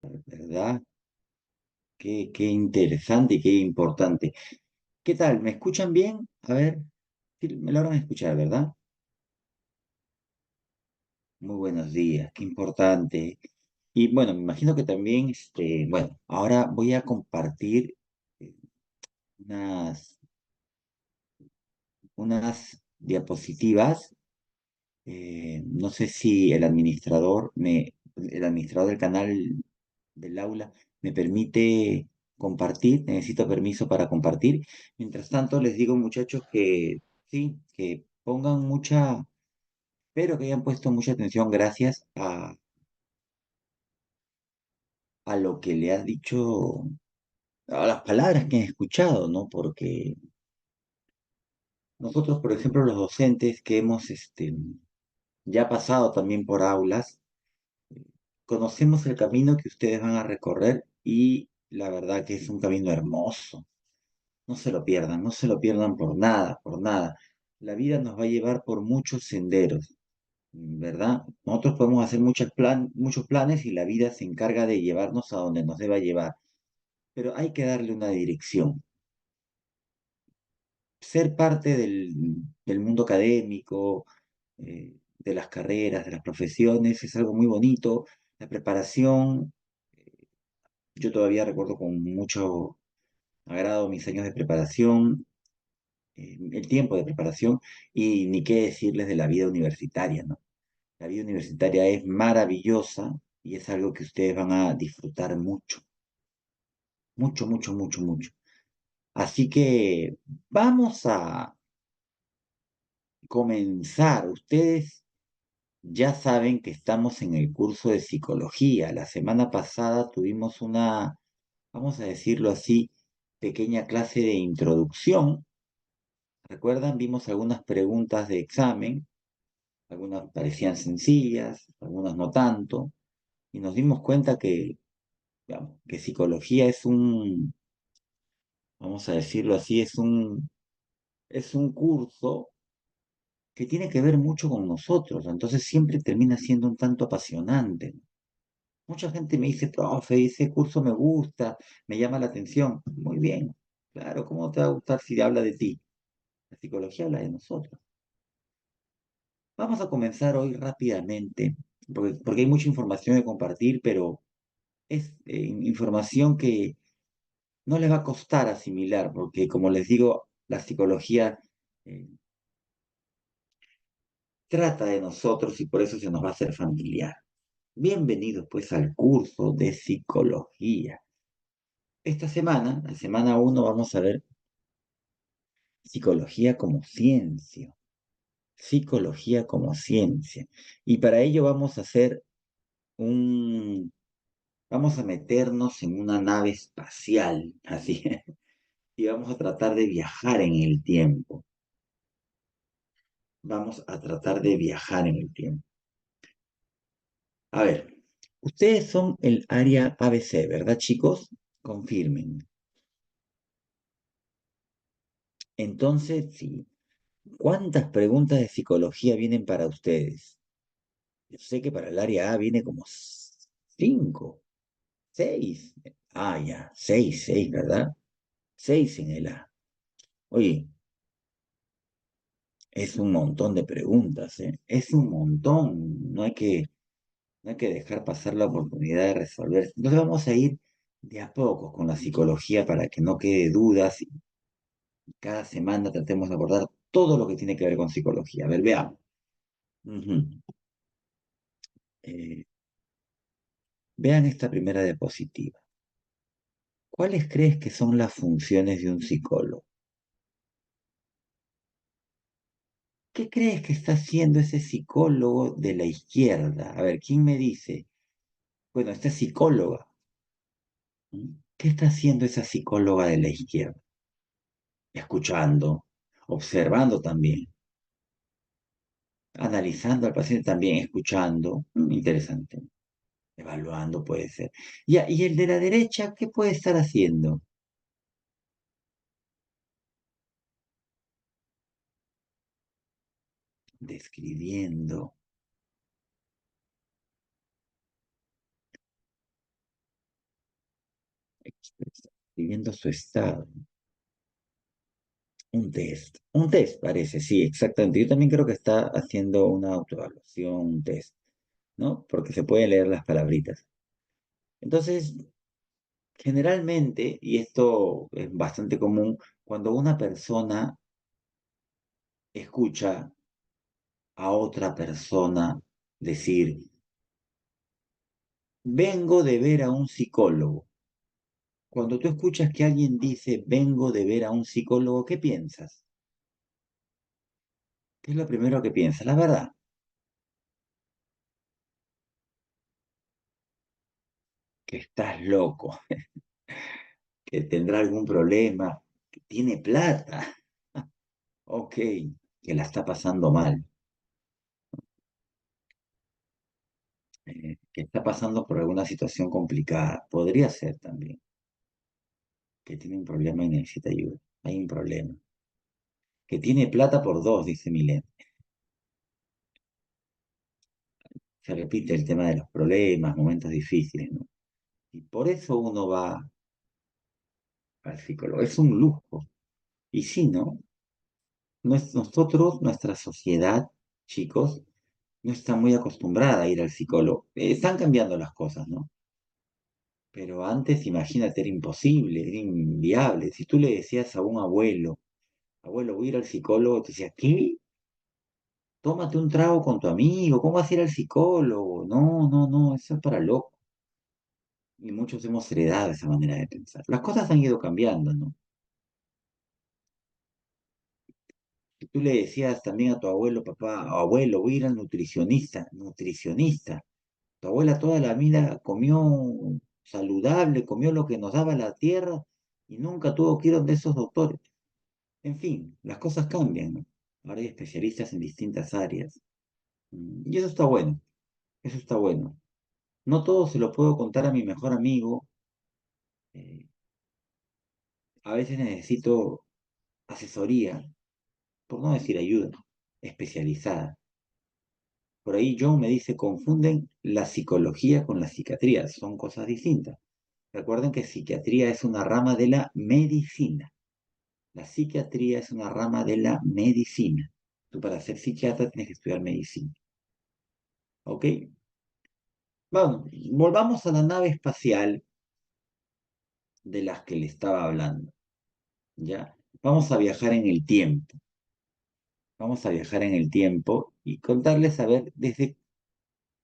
¿verdad? Qué interesante y qué importante. ¿Qué tal? ¿Me escuchan bien? A ver, sí, me logran escuchar, ¿verdad? Muy buenos días, qué importante. Y bueno, me imagino que también, bueno, ahora voy a compartir eh, unas, unas diapositivas. No sé si el administrador del canal del aula me permite compartir, necesito permiso para compartir. Mientras tanto, les digo, muchachos, que sí, que pongan mucha, espero que hayan puesto mucha atención gracias a lo que le has dicho, a las palabras que han escuchado, ¿no? Porque nosotros, por ejemplo, los docentes que hemos ya pasado también por aulas, conocemos el camino que ustedes van a recorrer y la verdad que es un camino hermoso. No se lo pierdan, no se lo pierdan por nada, por nada. La vida nos va a llevar por muchos senderos, ¿verdad? Nosotros podemos hacer muchos planes y la vida se encarga de llevarnos a donde nos deba llevar, pero hay que darle una dirección. Ser parte del mundo académico, de las carreras, de las profesiones, es algo muy bonito. La preparación, yo todavía recuerdo con mucho agrado mis años de preparación, el tiempo de preparación y ni qué decirles de la vida universitaria, ¿no? La vida universitaria es maravillosa y es algo que ustedes van a disfrutar mucho, mucho, mucho, mucho, mucho. Así que vamos a comenzar. Ustedes ya saben que estamos en el curso de psicología. La semana pasada tuvimos una, vamos a decirlo así, pequeña clase de introducción. ¿Recuerdan? Vimos algunas preguntas de examen, algunas parecían sencillas, algunas no tanto, y nos dimos cuenta que, digamos, que psicología es un, vamos a decirlo así, es un curso que tiene que ver mucho con nosotros, entonces siempre termina siendo un tanto apasionante. Mucha gente me dice, profe, ese curso me gusta, me llama la atención. Muy bien, claro, ¿cómo te va a gustar si habla de ti? La psicología habla de nosotros. Vamos a comenzar hoy rápidamente, porque hay mucha información de compartir, pero es información que no les va a costar asimilar, porque como les digo, la psicología eh, trata de nosotros y por eso se nos va a hacer familiar. Bienvenidos pues al curso de psicología. Esta semana, la semana uno, vamos a ver psicología como ciencia. Psicología como ciencia. Y para ello vamos a hacer un, vamos a meternos en una nave espacial, así, y vamos a tratar de viajar en el tiempo. Vamos a tratar de viajar en el tiempo. A ver, ustedes son el área ABC, ¿verdad, chicos? Confirmen. Entonces, sí. ¿Cuántas preguntas de psicología vienen para ustedes? Yo sé que para el área A viene como 5, 6. Ah, ya, 6, 6, ¿verdad? 6 en el A. Oye, es un montón de preguntas, ¿eh? Es un montón. No hay que dejar pasar la oportunidad de resolver. Entonces vamos a ir de a poco con la psicología para que no quede dudas y cada semana tratemos de abordar todo lo que tiene que ver con psicología. A ver, veamos. Ujú. Eh, vean esta primera diapositiva. ¿Cuáles crees que son las funciones de un psicólogo? ¿Qué crees que está haciendo ese psicólogo de la izquierda? A ver, ¿quién me dice? Bueno, esta psicóloga. ¿Qué está haciendo esa psicóloga de la izquierda? Escuchando, observando también, analizando al paciente también, escuchando. Interesante. Evaluando puede ser. Ya, ¿y el de la derecha qué puede estar haciendo? Describiendo. Viviendo su estado. Un test parece, sí, exactamente. Yo también creo que está haciendo una autoevaluación, un test, ¿no? Porque se pueden leer las palabritas. Entonces, generalmente, y esto es bastante común, cuando una persona escucha a otra persona decir, vengo de ver a un psicólogo. Cuando tú escuchas que alguien dice, vengo de ver a un psicólogo, ¿qué piensas? ¿Qué es lo primero que piensas? La verdad, que estás loco, que tendrá algún problema, que tiene plata, ok, que la está pasando mal, que está pasando por alguna situación complicada. Podría ser también que tiene un problema y necesita ayuda. Hay un problema. Que tiene plata por dos, dice Milet. Se repite el tema de los problemas, momentos difíciles, ¿no? Y por eso uno va al psicólogo. Es un lujo. Y sí, ¿no? Nosotros, nuestra sociedad, chicos, no está muy acostumbrada a ir al psicólogo. Están cambiando las cosas, ¿no? Pero antes, imagínate, era imposible, era inviable. Si tú le decías a un abuelo, abuelo, voy a ir al psicólogo, te decía, ¿qué? Tómate un trago con tu amigo, ¿cómo vas a ir al psicólogo? No, no, no, eso es para loco. Y muchos hemos heredado esa manera de pensar. Las cosas han ido cambiando, ¿no? Si tú le decías también a tu abuelo, papá, abuelo, voy a ir al nutricionista, nutricionista. Tu abuela toda la vida comió saludable, comió lo que nos daba la tierra y nunca tuvo que ir donde esos doctores. En fin, las cosas cambian, ¿no? Ahora hay especialistas en distintas áreas. Y eso está bueno, eso está bueno. No todo se lo puedo contar a mi mejor amigo. eh, a veces necesito asesoría, por no decir ayuda, especializada. Por ahí John me dice, confunden la psicología con la psiquiatría, son cosas distintas. Recuerden que psiquiatría es una rama de la medicina. La psiquiatría es una rama de la medicina. Tú para ser psiquiatra tienes que estudiar medicina. ¿Ok? Bueno, volvamos a la nave espacial de las que le estaba hablando. ¿Ya? Vamos a viajar en el tiempo. Vamos a viajar en el tiempo y contarles a ver desde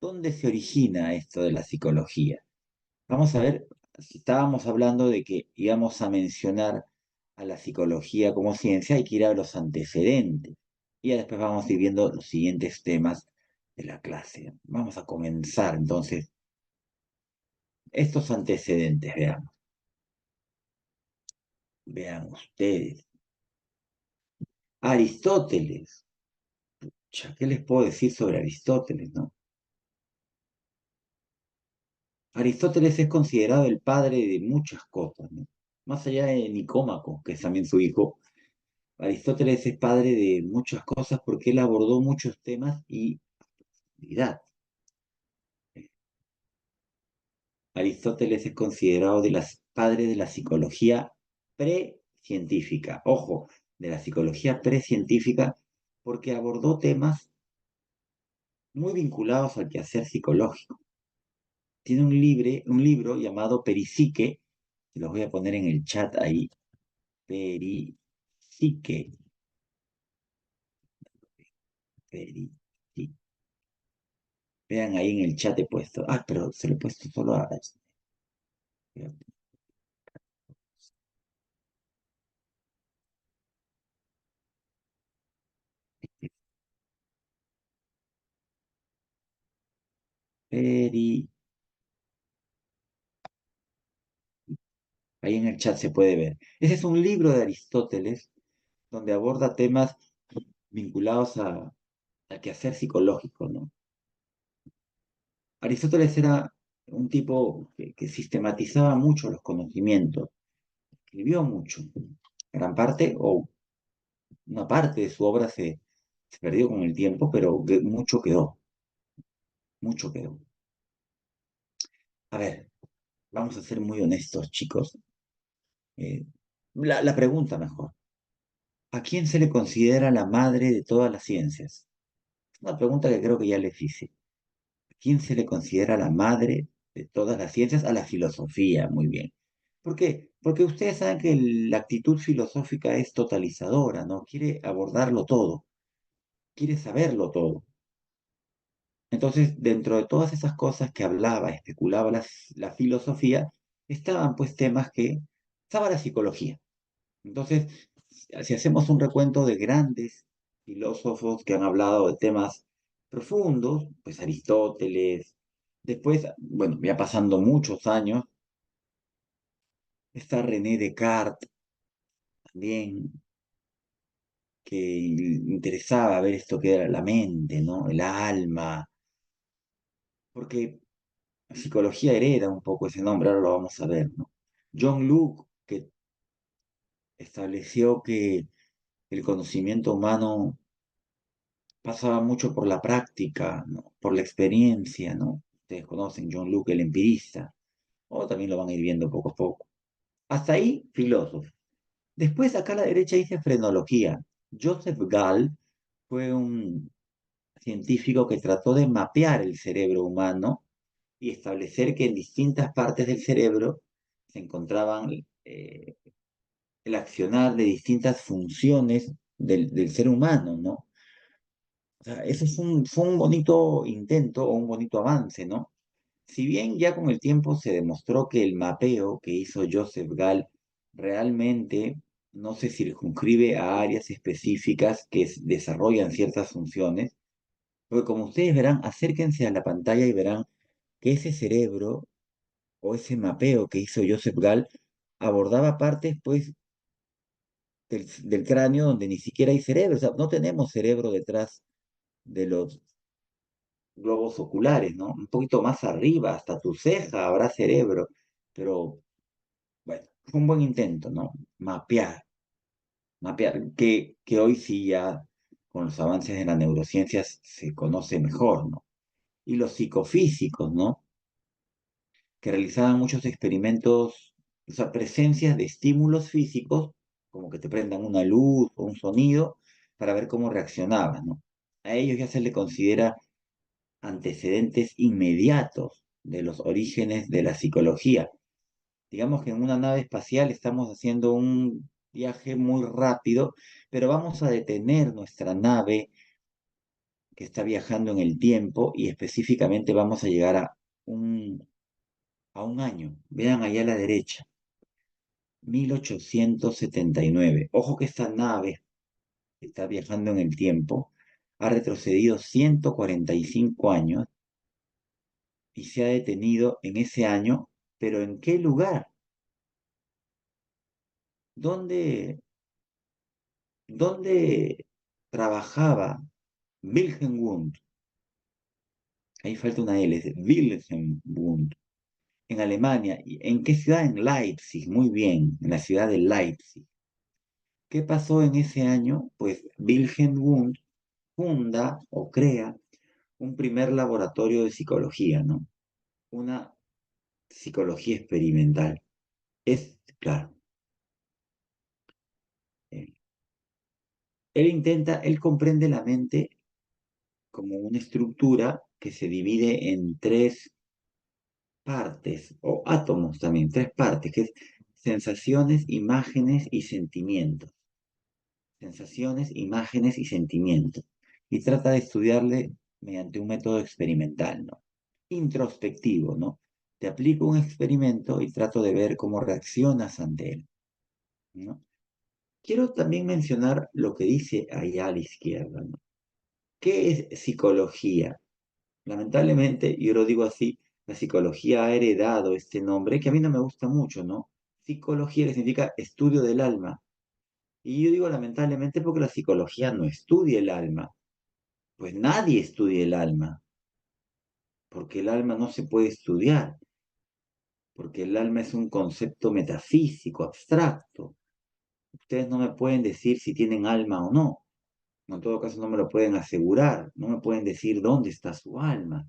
dónde se origina esto de la psicología. Vamos a ver, si estábamos hablando de que íbamos a mencionar a la psicología como ciencia, hay que ir a los antecedentes. Y ya después vamos a ir viendo los siguientes temas de la clase. Vamos a comenzar entonces estos antecedentes, veamos. Vean ustedes. Aristóteles. ¿Qué les puedo decir sobre Aristóteles, no? Aristóteles es considerado el padre de muchas cosas, ¿no? Más allá de Nicómaco, que es también su hijo, Aristóteles es padre de muchas cosas porque él abordó muchos temas y habilidad. Aristóteles es considerado de las padres de la psicología precientífica. Ojo, de la psicología precientífica porque abordó temas muy vinculados al quehacer psicológico. Tiene un libro llamado Peripsique, que los voy a poner en el chat ahí. Peripsique. Peripsique. Vean ahí en el chat he puesto. Ah, pero se lo he puesto solo a... Peri... Ahí en el chat se puede ver. Ese es un libro de Aristóteles donde aborda temas vinculados al quehacer psicológico, ¿no? Aristóteles era un tipo que sistematizaba mucho los conocimientos, escribió mucho. Gran parte o una parte de su obra se perdió con el tiempo, pero mucho quedó, mucho quedó. A ver, vamos a ser muy honestos, chicos. Eh, la pregunta mejor. ¿A quién se le considera la madre de todas las ciencias? Es una pregunta que creo que ya les hice. ¿A quién se le considera la madre de todas las ciencias? A la filosofía, muy bien. ¿Por qué? Porque ustedes saben que la actitud filosófica es totalizadora, ¿no? Quiere abordarlo todo, quiere saberlo todo. Entonces, dentro de todas esas cosas que hablaba, especulaba la filosofía, estaban pues temas que estaba la psicología. Entonces, si hacemos un recuento de grandes filósofos que han hablado de temas profundos, pues Aristóteles, después, bueno, ya pasando muchos años, está René Descartes también, que interesaba ver esto que era la mente, ¿no? El alma, porque psicología hereda un poco ese nombre, ahora lo vamos a ver, ¿no? John Locke, que estableció que el conocimiento humano pasaba mucho por la práctica, ¿no? Por la experiencia, ¿no? Ustedes conocen John Locke, el empirista, o también lo van a ir viendo poco a poco. Hasta ahí, filósofo. Después, acá a la derecha dice frenología. Joseph Gall fue un científico que trató de mapear el cerebro humano y establecer que en distintas partes del cerebro se encontraban el accionar de distintas funciones del ser humano, ¿no? O sea, eso fue un bonito intento o un bonito avance, ¿no? Si bien ya con el tiempo se demostró que el mapeo que hizo Joseph Gall realmente no se circunscribe a áreas específicas que desarrollan ciertas funciones, porque como ustedes verán, acérquense a la pantalla y verán que ese cerebro o ese mapeo que hizo Joseph Gall abordaba partes, pues, del cráneo donde ni siquiera hay cerebro. O sea, no tenemos cerebro detrás de los globos oculares, ¿no? Un poquito más arriba, hasta tu ceja habrá cerebro, pero bueno, fue un buen intento, ¿no? Mapear, que hoy sí ya con los avances de las neurociencias se conoce mejor, ¿no? Y los psicofísicos, ¿no? Que realizaban muchos experimentos, o sea, presencias de estímulos físicos, como que te prendan una luz o un sonido, para ver cómo reaccionaban, ¿no? A ellos ya se les considera antecedentes inmediatos de los orígenes de la psicología. Digamos que en una nave espacial estamos haciendo un viaje muy rápido, pero vamos a detener nuestra nave que está viajando en el tiempo y específicamente vamos a llegar a un año. Vean allá a la derecha, 1879. Ojo que esta nave que está viajando en el tiempo ha retrocedido 145 años y se ha detenido en ese año, pero ¿en qué lugar? ¿Dónde, dónde trabajaba Wilhelm Wundt? Ahí falta una L, es Wilhelm Wundt, en Alemania. ¿Y en qué ciudad? En Leipzig, muy bien, en la ciudad de Leipzig. ¿Qué pasó en ese año? Pues Wilhelm Wundt funda o crea un primer laboratorio de psicología, ¿no? Una psicología experimental. Es, claro, eh, él comprende la mente como una estructura que se divide en tres partes, o átomos también, tres partes, que es sensaciones, imágenes y sentimientos. Sensaciones, imágenes y sentimientos. Y trata de estudiarle mediante un método experimental, ¿no? Introspectivo, ¿no? Te aplico un experimento y trato de ver cómo reaccionas ante él, ¿no? Quiero también mencionar lo que dice allá a la izquierda, ¿no? ¿Qué es psicología? Lamentablemente, yo lo digo así, la psicología ha heredado este nombre que a mí no me gusta mucho, ¿no? Psicología que significa estudio del alma. Y yo digo lamentablemente porque la psicología no estudia el alma. Pues nadie estudia el alma, porque el alma no se puede estudiar, porque el alma es un concepto metafísico, abstracto. Ustedes no me pueden decir si tienen alma o no. En todo caso, no me lo pueden asegurar, no me pueden decir dónde está su alma.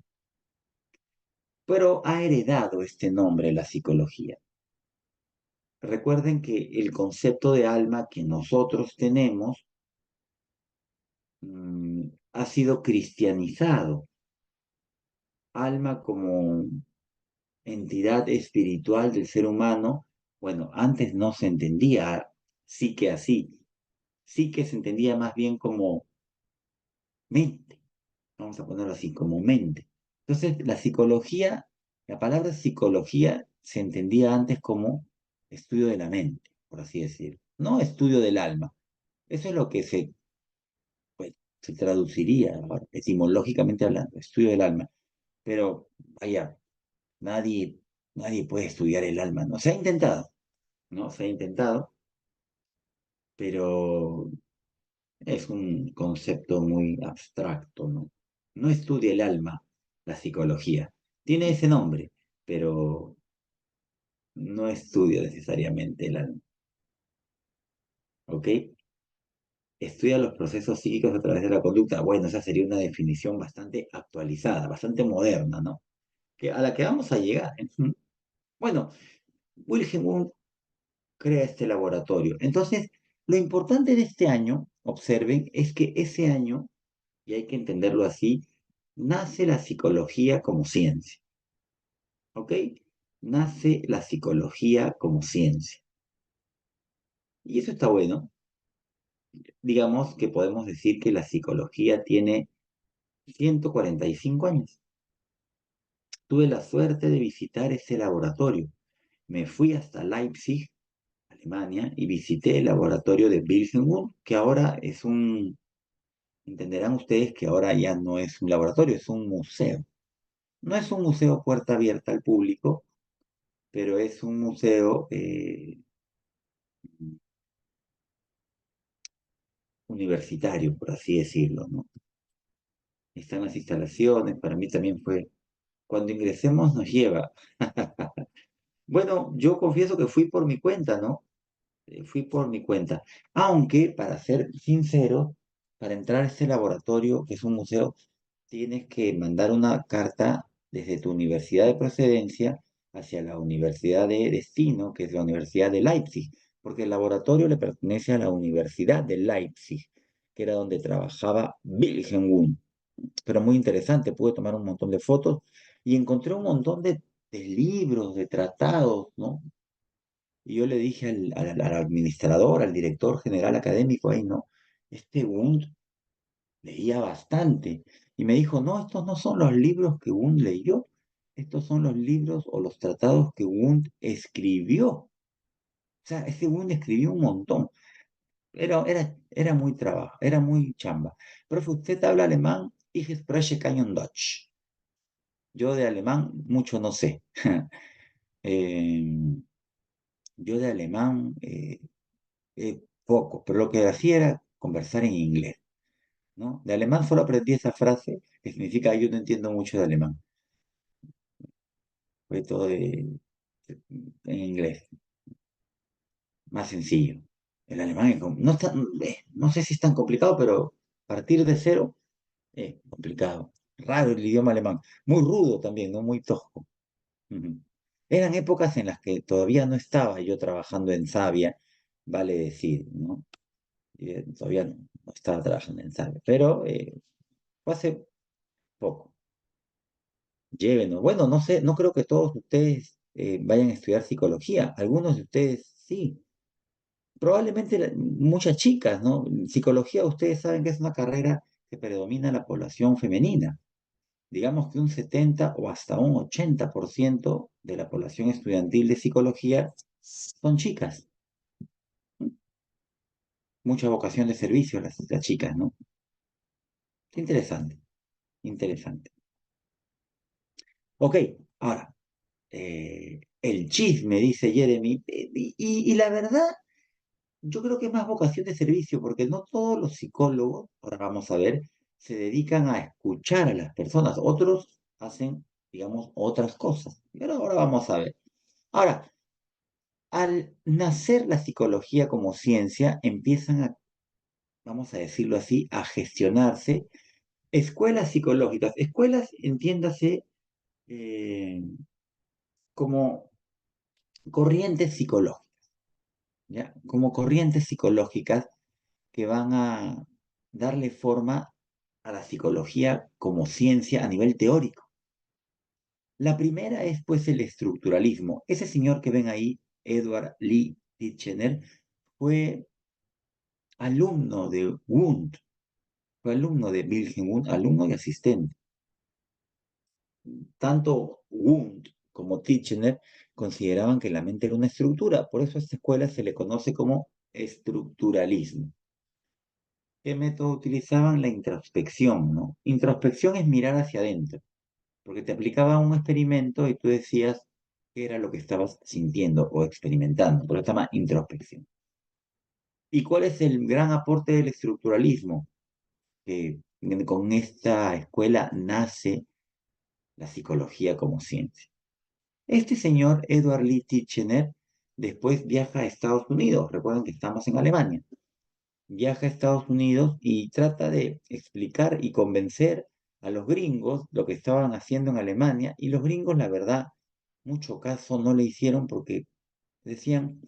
pero ha heredado este nombre la psicología. Recuerden que el concepto de alma que nosotros tenemos ha sido cristianizado. Alma como entidad espiritual del ser humano, bueno, antes no se entendía sí que así, sí que se entendía más bien como mente, vamos a ponerlo así, como mente. Entonces, la psicología, la palabra psicología se entendía antes como estudio de la mente, por así decirlo, no estudio del alma. Eso es lo que pues, se traduciría, ahora, etimológicamente hablando, estudio del alma. Pero, vaya, nadie, nadie puede estudiar el alma, ¿no? Se ha intentado, ¿no? Se ha intentado, pero es un concepto muy abstracto, ¿no? No estudia el alma, la psicología. Tiene ese nombre, pero no estudia necesariamente el alma, ¿ok? Estudia los procesos psíquicos a través de la conducta. Bueno, esa sería una definición bastante actualizada, bastante moderna, ¿no? A la que vamos a llegar. ¿Eh? Bueno, Wilhelm Wundt crea este laboratorio. Entonces, lo importante de este año, observen, es que ese año, y hay que entenderlo así, nace la psicología como ciencia. ¿Ok? Nace la psicología como ciencia. Y eso está bueno. Digamos que podemos decir que la psicología tiene 145 años. Tuve la suerte de visitar ese laboratorio. Me fui hasta Leipzig, Alemania, y visité el laboratorio de Wilhelm Wundt, que ahora es entenderán ustedes que ahora ya no es un laboratorio, es un museo. No es un museo puerta abierta al público, pero es un museo universitario, por así decirlo, ¿no? Están las instalaciones, para mí también fue, cuando ingresemos nos lleva. Bueno, yo confieso que fui por mi cuenta, ¿no? Fui por mi cuenta. Aunque, para ser sincero, para entrar a este laboratorio, que es un museo, tienes que mandar una carta desde tu universidad de procedencia hacia la universidad de destino, que es la Universidad de Leipzig, porque el laboratorio le pertenece a la Universidad de Leipzig, que era donde trabajaba Wilhelm Wundt. Pero muy interesante, pude tomar un montón de fotos y encontré un montón de libros, de tratados, ¿no? Y yo le dije al administrador, al director general académico ahí, ¿no? Este Wundt leía bastante. Y me dijo, no, estos no son los libros que Wundt leyó, estos son los libros o los tratados que Wundt escribió. O sea, ese Wundt escribió un montón. Era muy trabajo, era muy chamba. Profe, ¿usted habla alemán? Ich spreche kein Deutsch. Yo de alemán mucho no sé. Eh, yo de alemán poco, pero lo que hacía era conversar en inglés, ¿no? De alemán solo aprendí esa frase que significa yo no entiendo mucho de alemán. Fue todo en inglés, más sencillo. El alemán no, no sé si es tan complicado, pero partir de cero es complicado. Raro el idioma alemán. Muy rudo también, ¿no? Muy tosco. Ujú. Eran épocas en las que todavía no estaba yo trabajando en Savia, vale decir, ¿no? Todavía no estaba trabajando en Savia, pero fue hace poco. Llévenos. Bueno, no sé, no creo que todos ustedes vayan a estudiar psicología. Algunos de ustedes sí. Probablemente muchas chicas, ¿no? Psicología, ustedes saben que es una carrera que predomina en la población femenina. Digamos que un 70 o hasta un 80% de la población estudiantil de psicología son chicas. Mucha vocación de servicio las chicas, ¿no? Qué interesante, interesante. Ok, ahora, el chisme, dice Jeremy, y la verdad, yo creo que es más vocación de servicio, porque no todos los psicólogos, ahora vamos a ver, se dedican a escuchar a las personas. Otros hacen, digamos, otras cosas. Pero ahora vamos a ver. Ahora, al nacer la psicología como ciencia, empiezan a, vamos a decirlo así, a gestionarse escuelas psicológicas. Escuelas, entiéndase, eh, como corrientes psicológicas, ¿ya? Como corrientes psicológicas que van a darle forma a la psicología como ciencia a nivel teórico. La primera es pues el estructuralismo. Ese señor que ven ahí, Edward Lee Titchener, fue alumno de Wundt, fue alumno de Wilhelm Wundt, alumno y asistente. Tanto Wundt como Titchener consideraban que la mente era una estructura, por eso a esta escuela se le conoce como estructuralismo. ¿Qué método utilizaban? La introspección, ¿no? Introspección es mirar hacia adentro, porque te aplicaba un experimento y tú decías qué era lo que estabas sintiendo o experimentando, por eso se llama introspección. ¿Y cuál es el gran aporte del estructuralismo? Que con esta escuela nace la psicología como ciencia. Este señor, Edward Lee Titchener, después viaja a Estados Unidos. Recuerden que estamos en Alemania. Viaja a Estados Unidos y trata de explicar y convencer a los gringos lo que estaban haciendo en Alemania. Y los gringos, la verdad, mucho caso no le hicieron porque decían,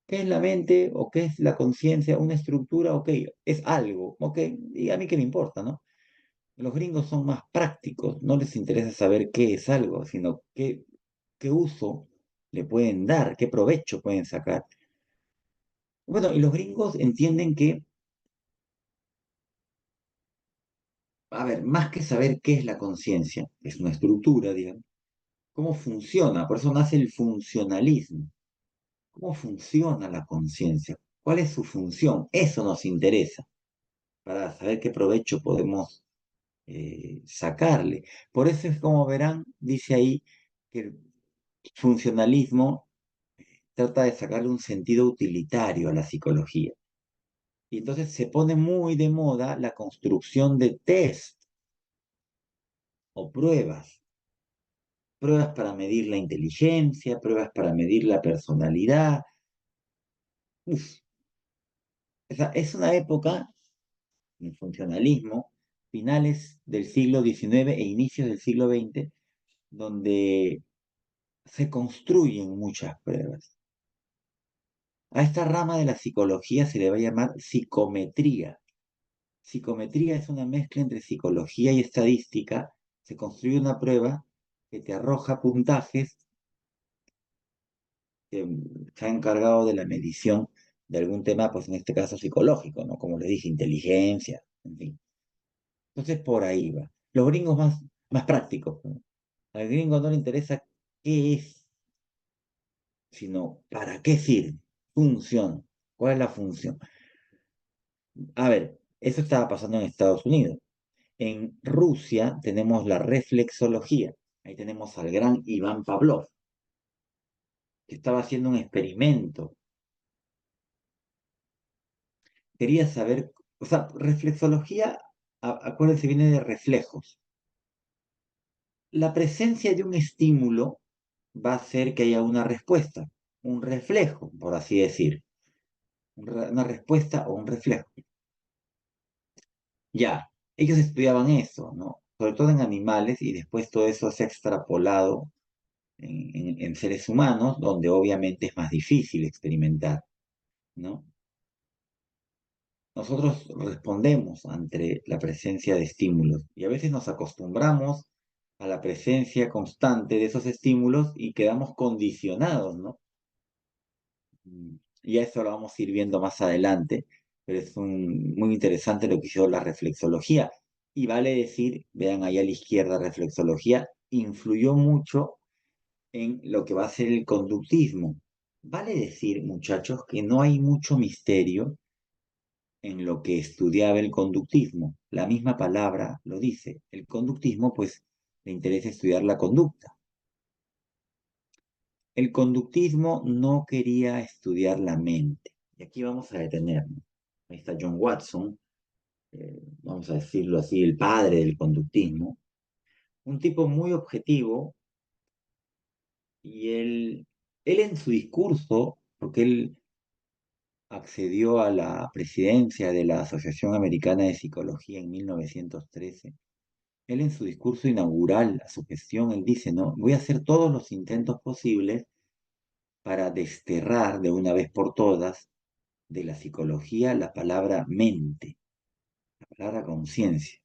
¿qué es la mente o qué es la conciencia? Una estructura, ok, es algo, ok, y a mí qué me importa, ¿no? Los gringos son más prácticos, no les interesa saber qué es algo, sino qué uso le pueden dar, qué provecho pueden sacar. Bueno, y los gringos entienden que, a ver, más que saber qué es la conciencia, es una estructura, digamos, cómo funciona, por eso nace el funcionalismo. ¿Cómo funciona la conciencia? ¿Cuál es su función? Eso nos interesa para saber qué provecho podemos sacarle. Por eso es como verán, dice ahí que el funcionalismo trata de sacarle un sentido utilitario a la psicología. Y entonces se pone muy de moda la construcción de test o pruebas. Pruebas para medir la inteligencia, pruebas para medir la personalidad. Uf, es una época, el funcionalismo, finales del siglo XIX e inicios del siglo XX, donde se construyen muchas pruebas. A esta rama de la psicología se le va a llamar psicometría. Psicometría es una mezcla entre psicología y estadística. Se construye una prueba que te arroja puntajes que se ha encargado de la medición de algún tema, pues en este caso psicológico, ¿no? Como le dije, inteligencia, en fin. Entonces por ahí va. Los gringos más prácticos, ¿no? Al gringo no le interesa qué es, sino para qué sirve, funciona, cuál es la función. A ver, eso estaba pasando en Estados Unidos. En Rusia tenemos la reflexología. Ahí tenemos al gran Iván Pavlov, que estaba haciendo un experimento. Quería saber, o sea, reflexología, acuérdense, viene de reflejos. La presencia de un estímulo va a hacer que haya una respuesta, un reflejo, por así decir. Una respuesta o un reflejo. Ya, ellos estudiaban eso, ¿no? Sobre todo en animales y después todo eso se ha extrapolado en seres humanos, donde obviamente es más difícil experimentar, ¿no? Nosotros respondemos ante la presencia de estímulos y a veces nos acostumbramos a la presencia constante de esos estímulos y quedamos condicionados, ¿no? Y a eso lo vamos a ir viendo más adelante, pero es muy interesante lo que hizo la reflexología. Y vale decir, vean ahí a la izquierda, reflexología influyó mucho en lo que va a ser el conductismo. Vale decir, muchachos, que no hay mucho misterio en lo que estudiaba el conductismo. La misma palabra lo dice. El conductismo, pues, le interesa estudiar la conducta. El conductismo no quería estudiar la mente. Y aquí vamos a detenernos. Ahí está John Watson, vamos a decirlo así, el padre del conductismo. Un tipo muy objetivo y él en su discurso, porque él accedió a la presidencia de la Asociación Americana de Psicología en 1913, Él en su discurso inaugural a su gestión, él dice, ¿no? Voy a hacer todos los intentos posibles para desterrar de una vez por todas de la psicología la palabra mente, la palabra conciencia.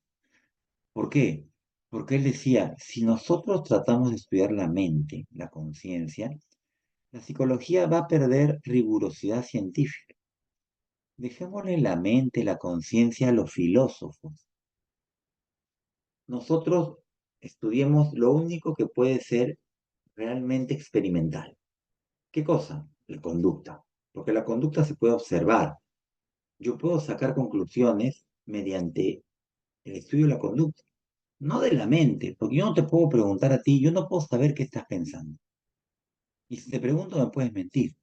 ¿Por qué? Porque él decía, si nosotros tratamos de estudiar la mente, la conciencia, la psicología va a perder rigurosidad científica. Dejémosle la mente, la conciencia a los filósofos. Nosotros estudiemos lo único que puede ser realmente experimental. ¿Qué cosa? La conducta. Porque la conducta se puede observar. Yo puedo sacar conclusiones mediante el estudio de la conducta, no de la mente, porque yo no te puedo preguntar a ti, yo no puedo saber qué estás pensando. Y si te pregunto, me puedes mentir,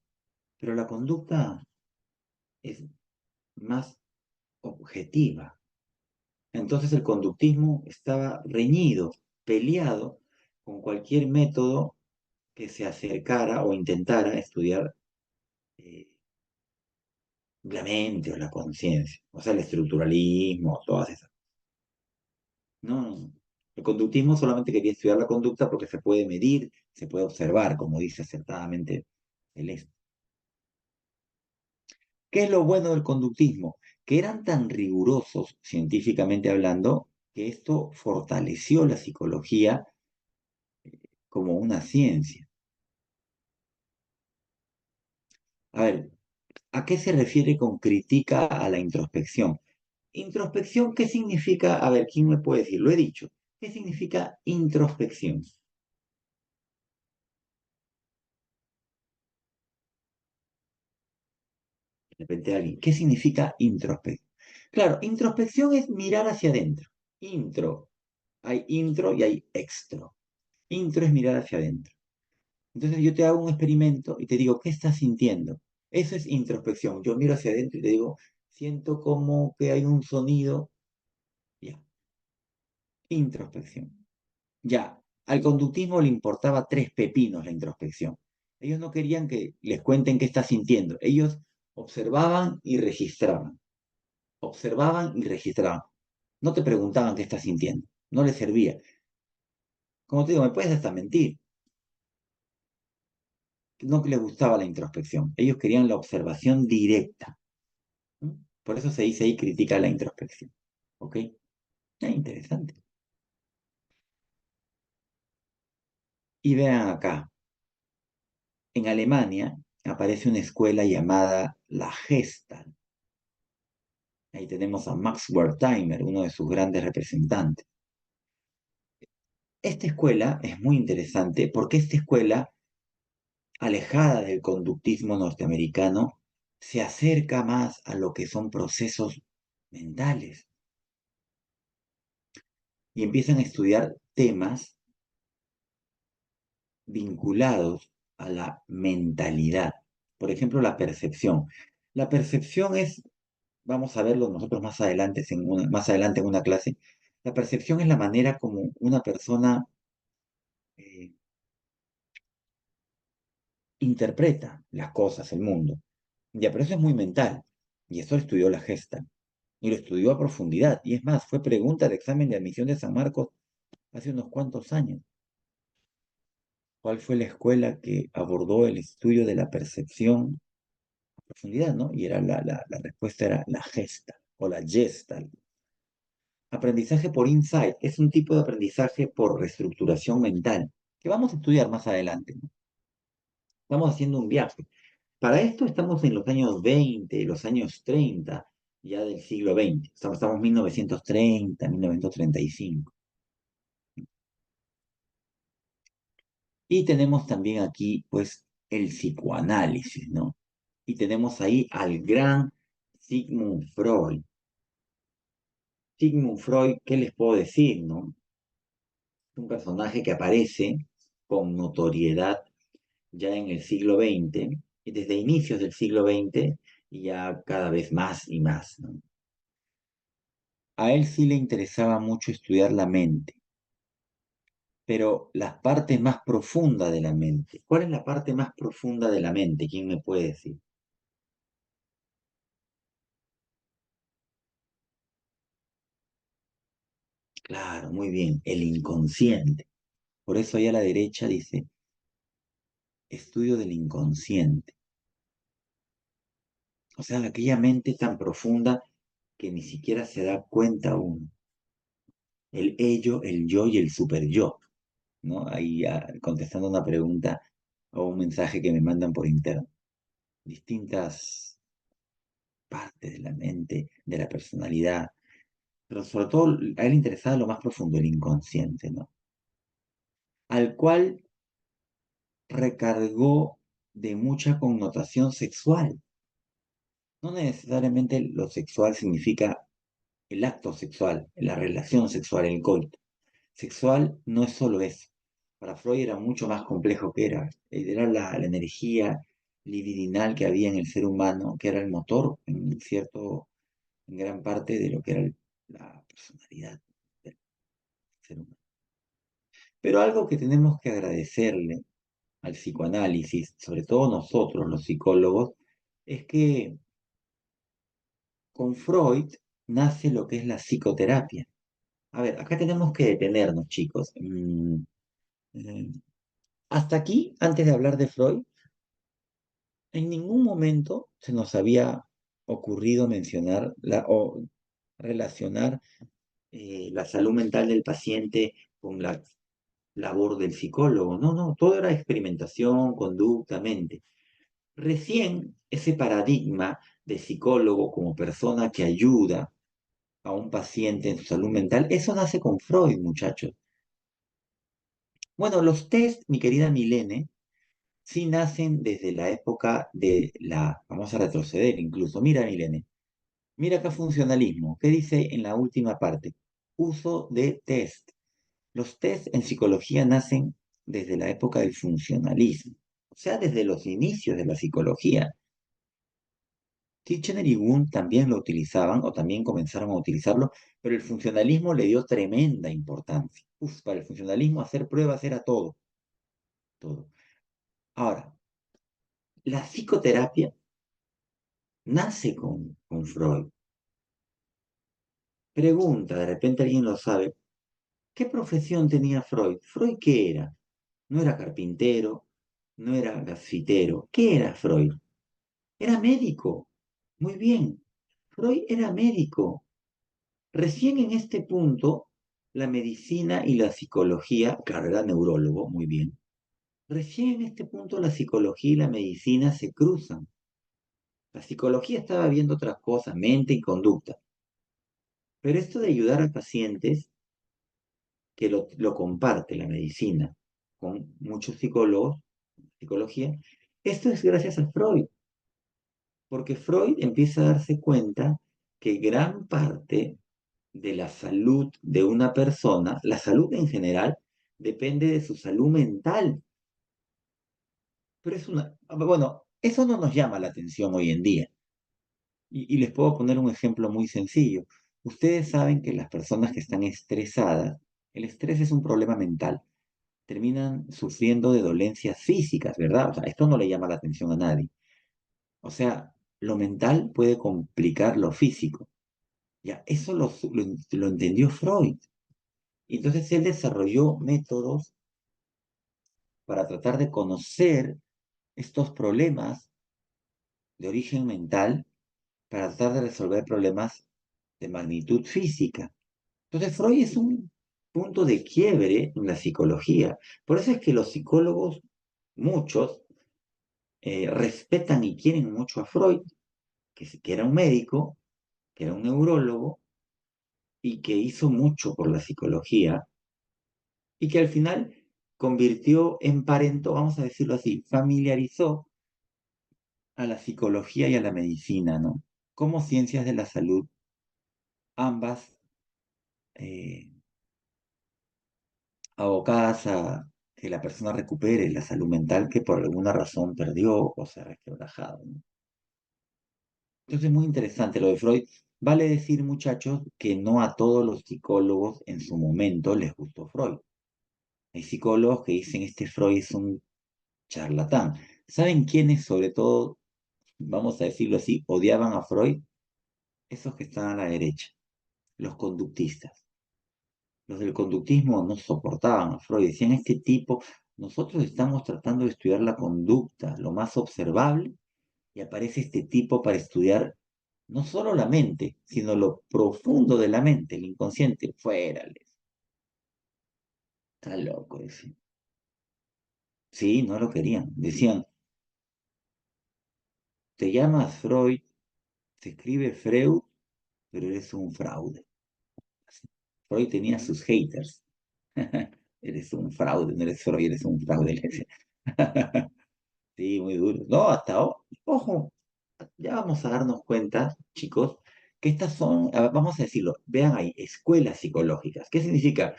pero la conducta es más objetiva. Entonces el conductismo estaba reñido, peleado con cualquier método que se acercara o intentara estudiar eh, la mente o la conciencia, o sea, el estructuralismo, todas esas. No, no, no. El conductismo solamente quería estudiar la conducta porque se puede medir, se puede observar, como dice acertadamente Celeste. ¿Qué es lo bueno del conductismo? Que eran tan rigurosos, científicamente hablando, que esto fortaleció la psicología como una ciencia. A ver, ¿a qué se refiere con crítica a la introspección? Introspección, ¿qué significa? A ver, ¿quién me puede decir? Lo he dicho. ¿Qué significa introspección? De repente alguien, ¿qué significa introspección? Claro, introspección es mirar hacia adentro. Intro. Hay intro y hay extro. Intro es mirar hacia adentro. Entonces yo te hago un experimento y te digo, ¿qué estás sintiendo? Eso es introspección. Yo miro hacia adentro y te digo, siento como que hay un sonido. Ya, introspección. Ya, al conductismo le importaba tres pepinos la introspección. Ellos no querían que les cuenten qué estás sintiendo. Ellos observaban y registraban. Observaban y registraban. No te preguntaban qué estás sintiendo. No les servía. Como te digo, me puedes hasta mentir. No les gustaba la introspección. Ellos querían la observación directa. ¿Mm? Por eso se dice ahí critica la introspección. ¿Ok? Interesante. Y vean acá. En Alemania aparece una escuela llamada la Gestalt. Ahí tenemos a Max Wertheimer, uno de sus grandes representantes. Esta escuela es muy interesante porque esta escuela, alejada del conductismo norteamericano, se acerca más a lo que son procesos mentales y empiezan a estudiar temas vinculados a la mentalidad. Por ejemplo, la percepción. La percepción es, vamos a verlo nosotros más adelante en una clase, la percepción es la manera como una persona eh, interpreta las cosas, el mundo. Ya, pero eso es muy mental. Y eso lo estudió la Gesta. Y lo estudió a profundidad. Y es más, fue pregunta de examen de admisión de San Marcos hace unos cuantos años. ¿Cuál fue la escuela que abordó el estudio de la percepción a profundidad, no? Y era la respuesta era la Gesta o la Gestalt. Aprendizaje por insight es un tipo de aprendizaje por reestructuración mental que vamos a estudiar más adelante, ¿no? Estamos haciendo un viaje. Para esto estamos en los años 20, los años 30, ya del siglo XX. Estamos en 1930, 1935. Y tenemos también aquí, pues, el psicoanálisis, ¿no? Y tenemos ahí al gran Sigmund Freud. Sigmund Freud, ¿qué les puedo decir, no? Un personaje que aparece con notoriedad ya en el siglo XX, y desde inicios del siglo XX, y ya cada vez más y más, ¿no? A él sí le interesaba mucho estudiar la mente, pero las partes más profundas de la mente. ¿Cuál es la parte más profunda de la mente? ¿Quién me puede decir? Claro, muy bien, el inconsciente. Por eso ahí a la derecha dice estudio del inconsciente. O sea, de aquella mente tan profunda que ni siquiera se da cuenta uno. El ello, el yo y el super yo, ¿no? Ahí contestando una pregunta o un mensaje que me mandan por interno. Distintas partes de la mente, de la personalidad, pero sobre todo a él le interesaba lo más profundo, el inconsciente, ¿no? Al cual recargó de mucha connotación sexual. No necesariamente lo sexual significa el acto sexual, la relación sexual, el coito. Sexual no es solo eso. Para Freud era mucho más complejo que era la energía libidinal que había en el ser humano, que era el motor en gran parte de lo que era la personalidad del ser humano. Pero algo que tenemos que agradecerle al psicoanálisis, sobre todo nosotros los psicólogos, es que con Freud nace lo que es la psicoterapia. A ver, acá tenemos que detenernos, chicos. Eh, Hasta aquí, antes de hablar de Freud, en ningún momento se nos había ocurrido mencionar o relacionar la salud mental del paciente con la labor del psicólogo. No, no, todo era experimentación, conducta, mente. Recién ese paradigma de psicólogo como persona que ayuda a un paciente en su salud mental, eso nace con Freud, muchachos. Bueno, los test, mi querida Milene, sí nacen desde la época de vamos a retroceder incluso. Mira, Milene, mira acá funcionalismo. ¿Qué dice en la última parte? Uso de test. Los test en psicología nacen desde la época del funcionalismo, o sea, desde los inicios de la psicología. Titchener y Wundt también lo utilizaban o también comenzaron a utilizarlo, pero el funcionalismo le dio tremenda importancia. Uf, para el funcionalismo hacer pruebas era todo, todo. Ahora, la psicoterapia nace con Freud. Pregunta, de repente alguien lo sabe, ¿qué profesión tenía Freud? ¿Freud qué era? No era carpintero, no era gasfitero. ¿Qué era Freud? Era médico. Muy bien. Freud era médico. Recién en este punto, la medicina y la psicología, claro, era neurólogo, muy bien. Recién en este punto la psicología y la medicina se cruzan. La psicología estaba viendo otras cosas, mente y conducta. Pero esto de ayudar a pacientes, que lo comparte la medicina con muchos psicólogos, psicología, esto es gracias a Freud, porque Freud empieza a darse cuenta que gran parte de la salud de una persona, la salud en general, depende de su salud mental. Pero bueno, eso no nos llama la atención hoy en día. Y les puedo poner un ejemplo muy sencillo. Ustedes saben que las personas que están estresadas, el estrés es un problema mental, terminan sufriendo de dolencias físicas, ¿verdad? O sea, esto no le llama la atención a nadie. O sea, lo mental puede complicar lo físico. Ya, eso lo entendió Freud. Y entonces él desarrolló métodos para tratar de conocer estos problemas de origen mental, para tratar de resolver problemas de magnitud física. Entonces Freud es un punto de quiebre en la psicología. Por eso es que los psicólogos, muchos, respetan y quieren mucho a Freud, que era un médico, que era un neurólogo y que hizo mucho por la psicología y que al final convirtió, emparentó, vamos a decirlo así, familiarizó a la psicología y a la medicina, ¿no? Como ciencias de la salud, ambas eh, abocadas a que la persona recupere la salud mental que por alguna razón perdió o se ha resquebrajado, ¿no? Entonces es muy interesante lo de Freud. Vale decir, muchachos, que no a todos los psicólogos en su momento les gustó Freud. Hay psicólogos que dicen, este Freud es un charlatán. ¿Saben quiénes, sobre todo, vamos a decirlo así, odiaban a Freud? Esos que están a la derecha, los conductistas. Los del conductismo no soportaban a Freud, decían, este tipo, nosotros estamos tratando de estudiar la conducta, lo más observable, y aparece este tipo para estudiar no solo la mente, sino lo profundo de la mente, el inconsciente. Fuera, está loco ese. Sí, no lo querían. Decían, te llamas Freud, se escribe Freud, pero eres un fraude. Freud tenía sus haters. Eres un fraude, no eres Freud, eres un fraude. Le decía. Sí, muy duro. No, ojo, ya vamos a darnos cuenta, chicos, que estas son, vamos a decirlo, vean ahí, escuelas psicológicas. ¿Qué significa?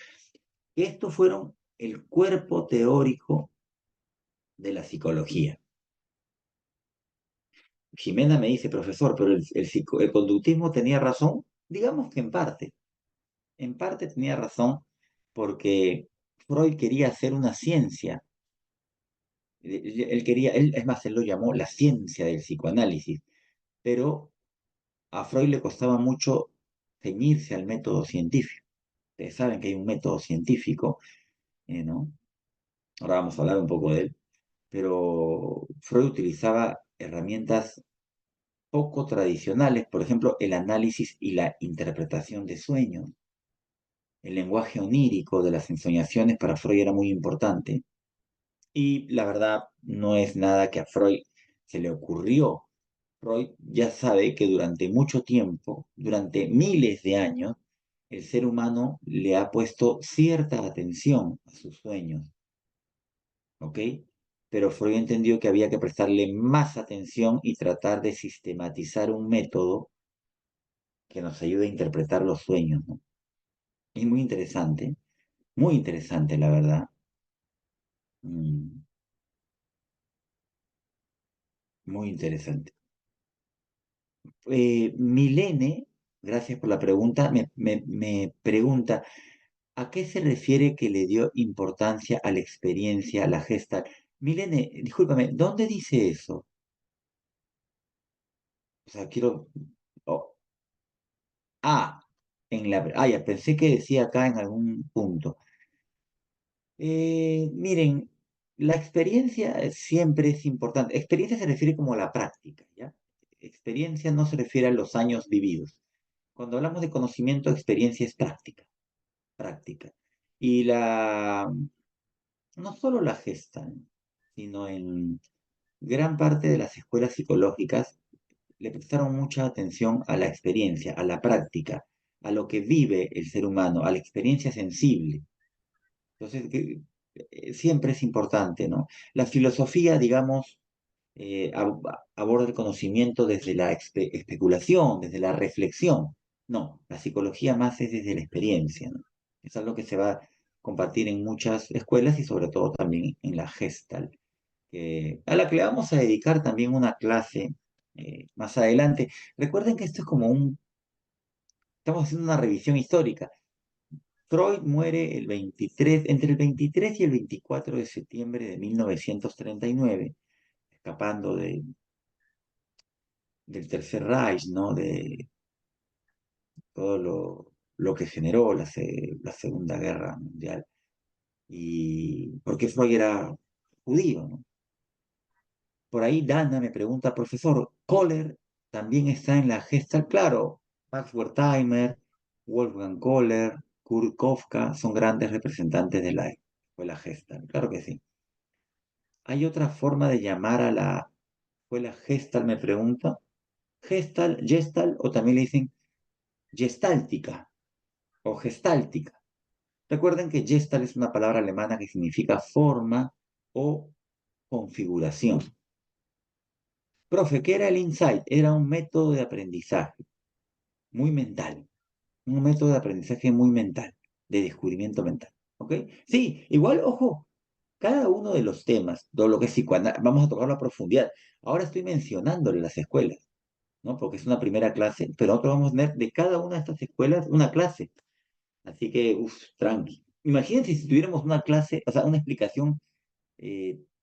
Que estos fueron el cuerpo teórico de la psicología. Jimena me dice, profesor, pero el conductismo tenía razón. Digamos que en parte tenía razón porque Freud quería hacer una ciencia. Él quería, es más, él lo llamó la ciencia del psicoanálisis, pero a Freud le costaba mucho ceñirse al método científico. Ustedes saben que hay un método científico, ¿no? Ahora vamos a hablar un poco de él, pero Freud utilizaba herramientas poco tradicionales, por ejemplo, el análisis y la interpretación de sueños. El lenguaje onírico de las ensoñaciones para Freud era muy importante. Y la verdad, no es nada que a Freud se le ocurrió. Freud ya sabe que durante mucho tiempo, durante miles de años, el ser humano le ha puesto cierta atención a sus sueños, ¿ok? Pero Freud entendió que había que prestarle más atención y tratar de sistematizar un método que nos ayude a interpretar los sueños, ¿no? Es muy interesante, la verdad. Mm, muy interesante. Milene, gracias por la pregunta, me pregunta, ¿a qué se refiere que le dio importancia a la experiencia, a la gesta? Milene, discúlpame, ¿dónde dice eso? O sea, quiero... oh, ya, pensé que decía acá en algún punto. Miren, la experiencia siempre es importante. Experiencia se refiere como a la práctica, ¿ya? Experiencia no se refiere a los años vividos. Cuando hablamos de conocimiento, experiencia es práctica, práctica. Y no solo la gestan, sino en gran parte de las escuelas psicológicas le prestaron mucha atención a la experiencia, a la práctica, a lo que vive el ser humano, a la experiencia sensible. Entonces, siempre es importante, ¿no? La filosofía, digamos, aborda el conocimiento desde la especulación, desde la reflexión. No, la psicología más es desde la experiencia, ¿no? Es algo que se va a compartir en muchas escuelas y sobre todo también en la Gestalt, a la que le vamos a dedicar también una clase más adelante. Recuerden que esto es como estamos haciendo una revisión histórica. Freud muere entre el 23 y el 24 de septiembre de 1939, escapando del Tercer Reich, ¿no? De todo lo que generó la Segunda Guerra Mundial. Y porque Freud era judío, ¿no? Por ahí Dana me pregunta, profesor, ¿Kohler también está en la Gestalt? Claro, Max Wertheimer, Wolfgang Kohler, Kurt Kafka son grandes representantes de la escuela Gestalt, claro que sí. ¿Hay otra forma de llamar a la escuela Gestalt? Me pregunta. Gestalt, o también le dicen gestáltica o gestáltica. Recuerden que Gestalt es una palabra alemana que significa forma o configuración. Profe, ¿qué era el insight? Era un método de aprendizaje muy mental, un método de aprendizaje muy mental, de descubrimiento mental. ¿Ok? Sí, igual, ojo, cada uno de los temas, todo lo que es psicoanálisis, vamos a tocarlo a profundidad. Ahora estoy mencionándole las escuelas, ¿no? Porque es una primera clase, pero nosotros vamos a tener de cada una de estas escuelas una clase. Así que, uff, tranqui. Imagínense si tuviéramos una clase, o sea, una explicación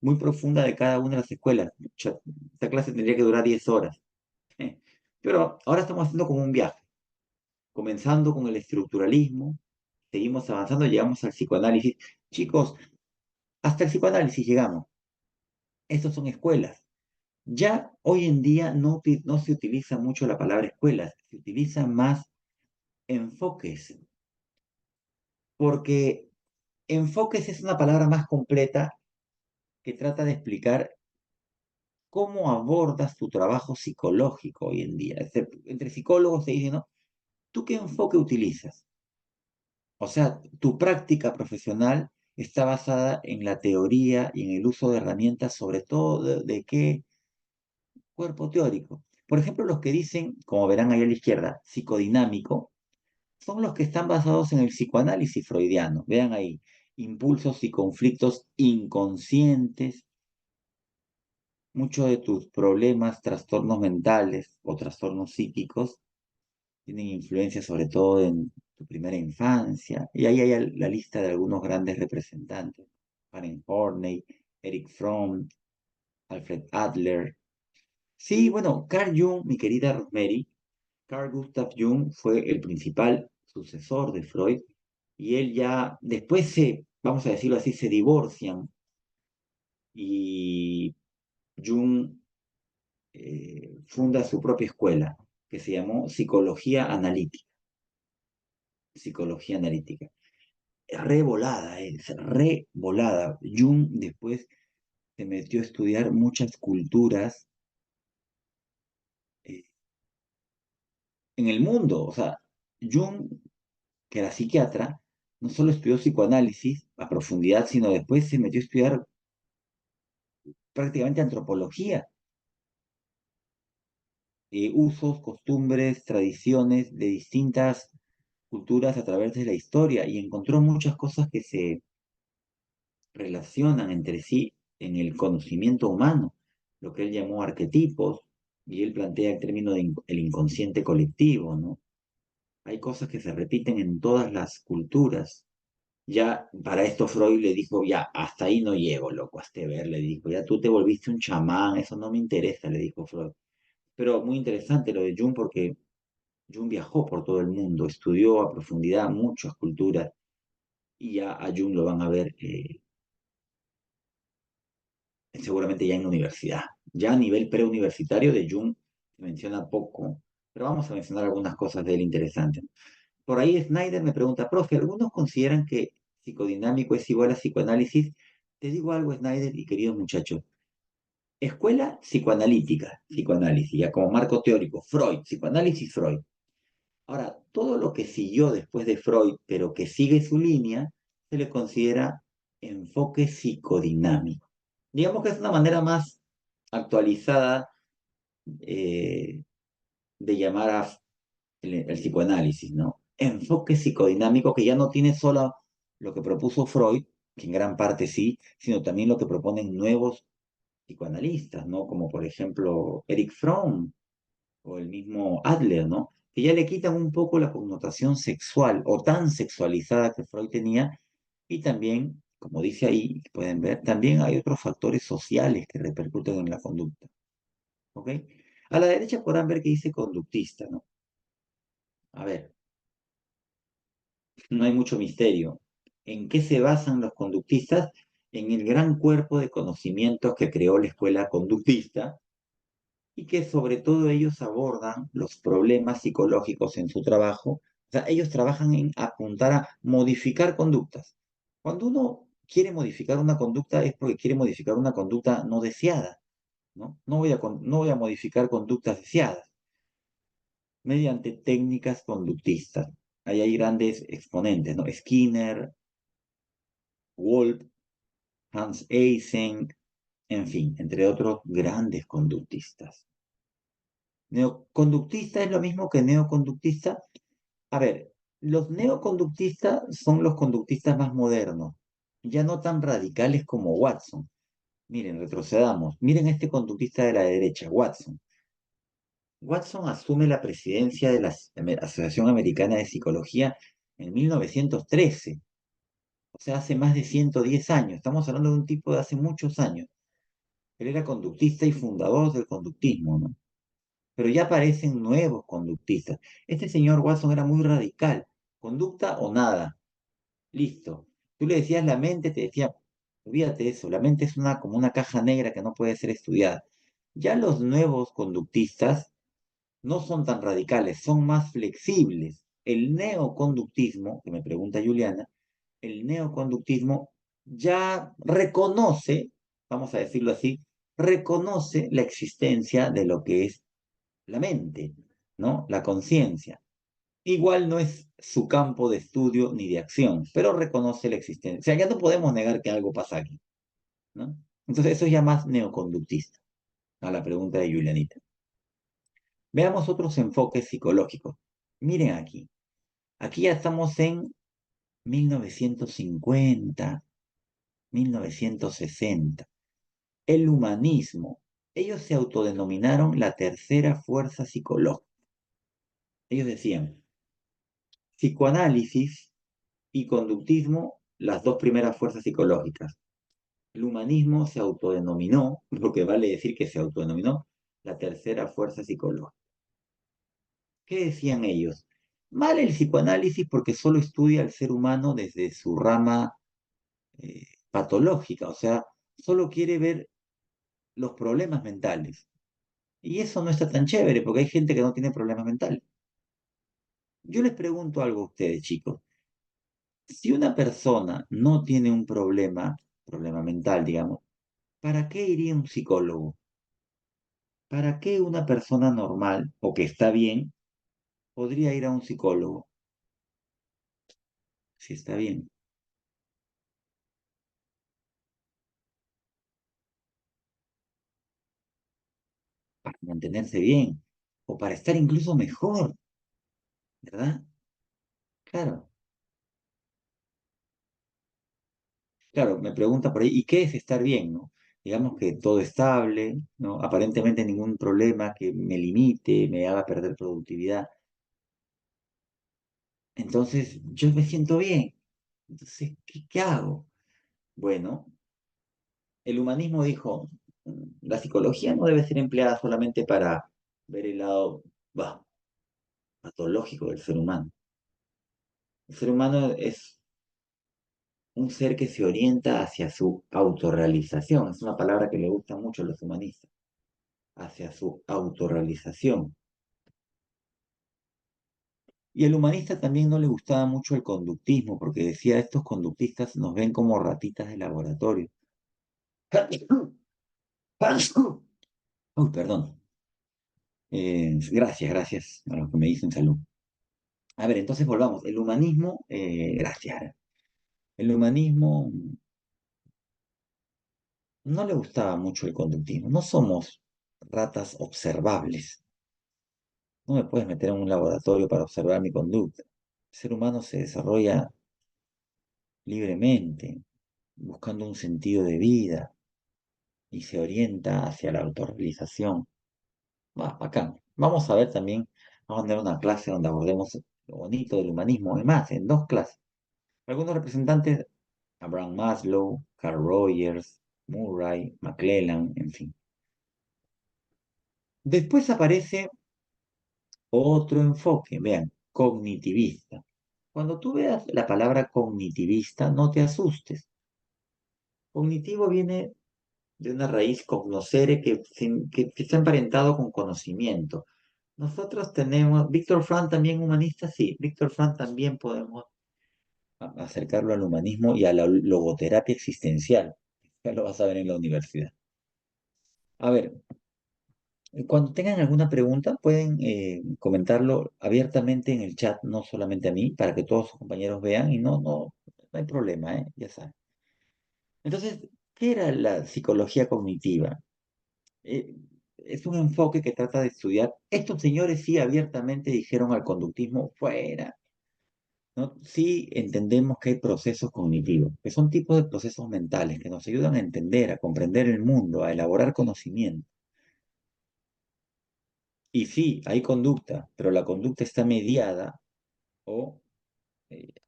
muy profunda de cada una de las escuelas. Esta clase tendría que durar 10 horas. Pero ahora estamos haciendo como un viaje, comenzando con el estructuralismo, seguimos avanzando, llegamos al psicoanálisis. Chicos, hasta el psicoanálisis llegamos. Estos son escuelas. Ya hoy en día no se utiliza mucho la palabra escuelas, se utilizan más enfoques, porque enfoques es una palabra más completa que trata de explicar cómo abordas tu trabajo psicológico hoy en día. Entre psicólogos se dice, ¿no? ¿Tú qué enfoque utilizas? O sea, tu práctica profesional está basada en la teoría y en el uso de herramientas, sobre todo de qué cuerpo teórico. Por ejemplo, los que dicen, como verán ahí a la izquierda, psicodinámico, son los que están basados en el psicoanálisis freudiano. Vean ahí, impulsos y conflictos inconscientes. Muchos de tus problemas, trastornos mentales o trastornos psíquicos tienen influencia sobre todo en tu primera infancia. Y ahí hay la lista de algunos grandes representantes. Karen Horney, Eric Fromm, Alfred Adler. Sí, bueno, Carl Jung, mi querida Rosemary, Carl Gustav Jung fue el principal sucesor de Freud y él ya después vamos a decirlo así, se divorcian y Jung funda su propia escuela que se llamó Psicología Analítica. Psicología Analítica. Es re volada. Jung después se metió a estudiar muchas culturas eh, en el mundo. O sea, Jung, que era psiquiatra, no solo estudió psicoanálisis a profundidad, sino después se metió a estudiar prácticamente antropología, usos, costumbres, tradiciones de distintas culturas a través de la historia y encontró muchas cosas que se relacionan entre sí en el conocimiento humano, lo que él llamó arquetipos, y él plantea el término de el inconsciente colectivo, ¿no? Hay cosas que se repiten en todas las culturas. Ya para esto Freud le dijo, ya, hasta ahí no llego, loco, hasta ver, le dijo, ya tú te volviste un chamán, eso no me interesa, le dijo Freud. Pero muy interesante lo de Jung porque Jung viajó por todo el mundo, estudió a profundidad muchas culturas y ya a Jung lo van a ver seguramente ya en la universidad. Ya a nivel preuniversitario de Jung se menciona poco, pero vamos a mencionar algunas cosas de él interesantes. Por ahí Snyder me pregunta, profe, ¿algunos consideran que psicodinámico es igual a psicoanálisis? Te digo algo, Snyder y queridos muchachos. Escuela psicoanalítica, psicoanálisis, ya como marco teórico, Freud, psicoanálisis Freud. Ahora, todo lo que siguió después de Freud, pero que sigue su línea, se le considera enfoque psicodinámico. Digamos que es una manera más actualizada eh, de llamar a el psicoanálisis, ¿no? Enfoque psicodinámico que ya no tiene solo lo que propuso Freud, que en gran parte sí, sino también lo que proponen nuevos psicoanalistas, ¿no? Como por ejemplo Eric Fromm o el mismo Adler, ¿no? Que ya le quitan un poco la connotación sexual o tan sexualizada que Freud tenía y también, como dice ahí, pueden ver, también hay otros factores sociales que repercuten en la conducta, ¿ok? A la derecha podrán ver que dice conductista, ¿no? A ver, no hay mucho misterio. ¿En qué se basan los conductistas? En el gran cuerpo de conocimientos que creó la escuela conductista y que sobre todo ellos abordan los problemas psicológicos en su trabajo. O sea, ellos trabajan en apuntar a modificar conductas. Cuando uno quiere modificar una conducta es porque quiere modificar una conducta no deseada, ¿no? No voy a modificar conductas deseadas mediante técnicas conductistas. Ahí hay grandes exponentes, ¿no? Skinner, Wolf, Hans Eysenck, en fin, entre otros grandes conductistas. Neoconductista es lo mismo que neoconductista. A ver, los neoconductistas son los conductistas más modernos, ya no tan radicales como Watson. Miren, retrocedamos. Miren este conductista de la derecha, Watson. Watson asume la presidencia de la Asociación Americana de Psicología en 1913, o sea, hace más de 110 años. Estamos hablando de un tipo de hace muchos años. Él era conductista y fundador del conductismo, ¿no? Pero ya aparecen nuevos conductistas. Este señor Watson era muy radical, conducta o nada. Listo. Tú le decías la mente, te decía, olvídate de eso, la mente es como una caja negra que no puede ser estudiada. Ya los nuevos conductistas no son tan radicales, son más flexibles. El neoconductismo, que me pregunta Juliana, el neoconductismo ya reconoce, vamos a decirlo así, reconoce la existencia de lo que es la mente, ¿no? La conciencia. Igual no es su campo de estudio ni de acción, pero reconoce la existencia. O sea, ya no podemos negar que algo pasa aquí, ¿no? Entonces eso es ya más neoconductista, a la pregunta de Julianita. Veamos otros enfoques psicológicos. Miren aquí. Aquí ya estamos en 1950, 1960. El humanismo. Ellos se autodenominaron la tercera fuerza psicológica. Ellos decían, psicoanálisis y conductismo, las dos primeras fuerzas psicológicas. El humanismo se autodenominó, lo que vale decir que se autodenominó, la tercera fuerza psicológica. ¿Qué decían ellos? Mal el psicoanálisis porque solo estudia al ser humano desde su rama patológica, o sea, solo quiere ver los problemas mentales. Y eso no está tan chévere porque hay gente que no tiene problemas mentales. Yo les pregunto algo a ustedes, chicos. Si una persona no tiene un problema mental, digamos, ¿para qué iría un psicólogo? ¿Para qué una persona normal o que está bien podría ir a un psicólogo si está bien? Para mantenerse bien o para estar incluso mejor, ¿verdad? Claro, claro, me pregunta por ahí, ¿y qué es estar bien, no? Digamos que todo estable, ¿no? Aparentemente ningún problema que me limite, me haga perder productividad. Entonces, yo me siento bien. Entonces, ¿qué hago? Bueno, el humanismo dijo, la psicología no debe ser empleada solamente para ver el lado bah, patológico del ser humano. El ser humano es un ser que se orienta hacia su autorrealización. Es una palabra que le gusta mucho a los humanistas, hacia su autorrealización. Y al humanista también no le gustaba mucho el conductismo, porque decía, estos conductistas nos ven como ratitas de laboratorio. Uy, perdón. Gracias a los que me dicen salud. A ver, entonces volvamos. El humanismo, gracias. El humanismo no le gustaba mucho el conductismo. No somos ratas observables. No me puedes meter en un laboratorio para observar mi conducta. El ser humano se desarrolla libremente, buscando un sentido de vida y se orienta hacia la autorrealización. Va, bacán. Vamos a ver también, vamos a tener una clase donde abordemos lo bonito del humanismo. Además, en dos clases. Algunos representantes, Abraham Maslow, Carl Rogers, Murray, McClellan, en fin. Después aparece otro enfoque, vean, cognitivista. Cuando tú veas la palabra cognitivista, no te asustes. Cognitivo viene de una raíz cognoscere que está emparentado con conocimiento. Nosotros tenemos, Víctor Frank también humanista, sí, Víctor Frank también podemos acercarlo al humanismo y a la logoterapia existencial. Ya lo vas a ver en la universidad. A ver, cuando tengan alguna pregunta, pueden comentarlo abiertamente en el chat, no solamente a mí, para que todos sus compañeros vean y no hay problema, ¿eh? Ya saben. Entonces, ¿qué era la psicología cognitiva? Eh, es un enfoque que trata de estudiar. Estos señores sí abiertamente dijeron al conductismo fuera, ¿no? Sí entendemos que hay procesos cognitivos, que son tipos de procesos mentales que nos ayudan a entender, a comprender el mundo, a elaborar conocimiento. Y sí, hay conducta, pero la conducta está mediada o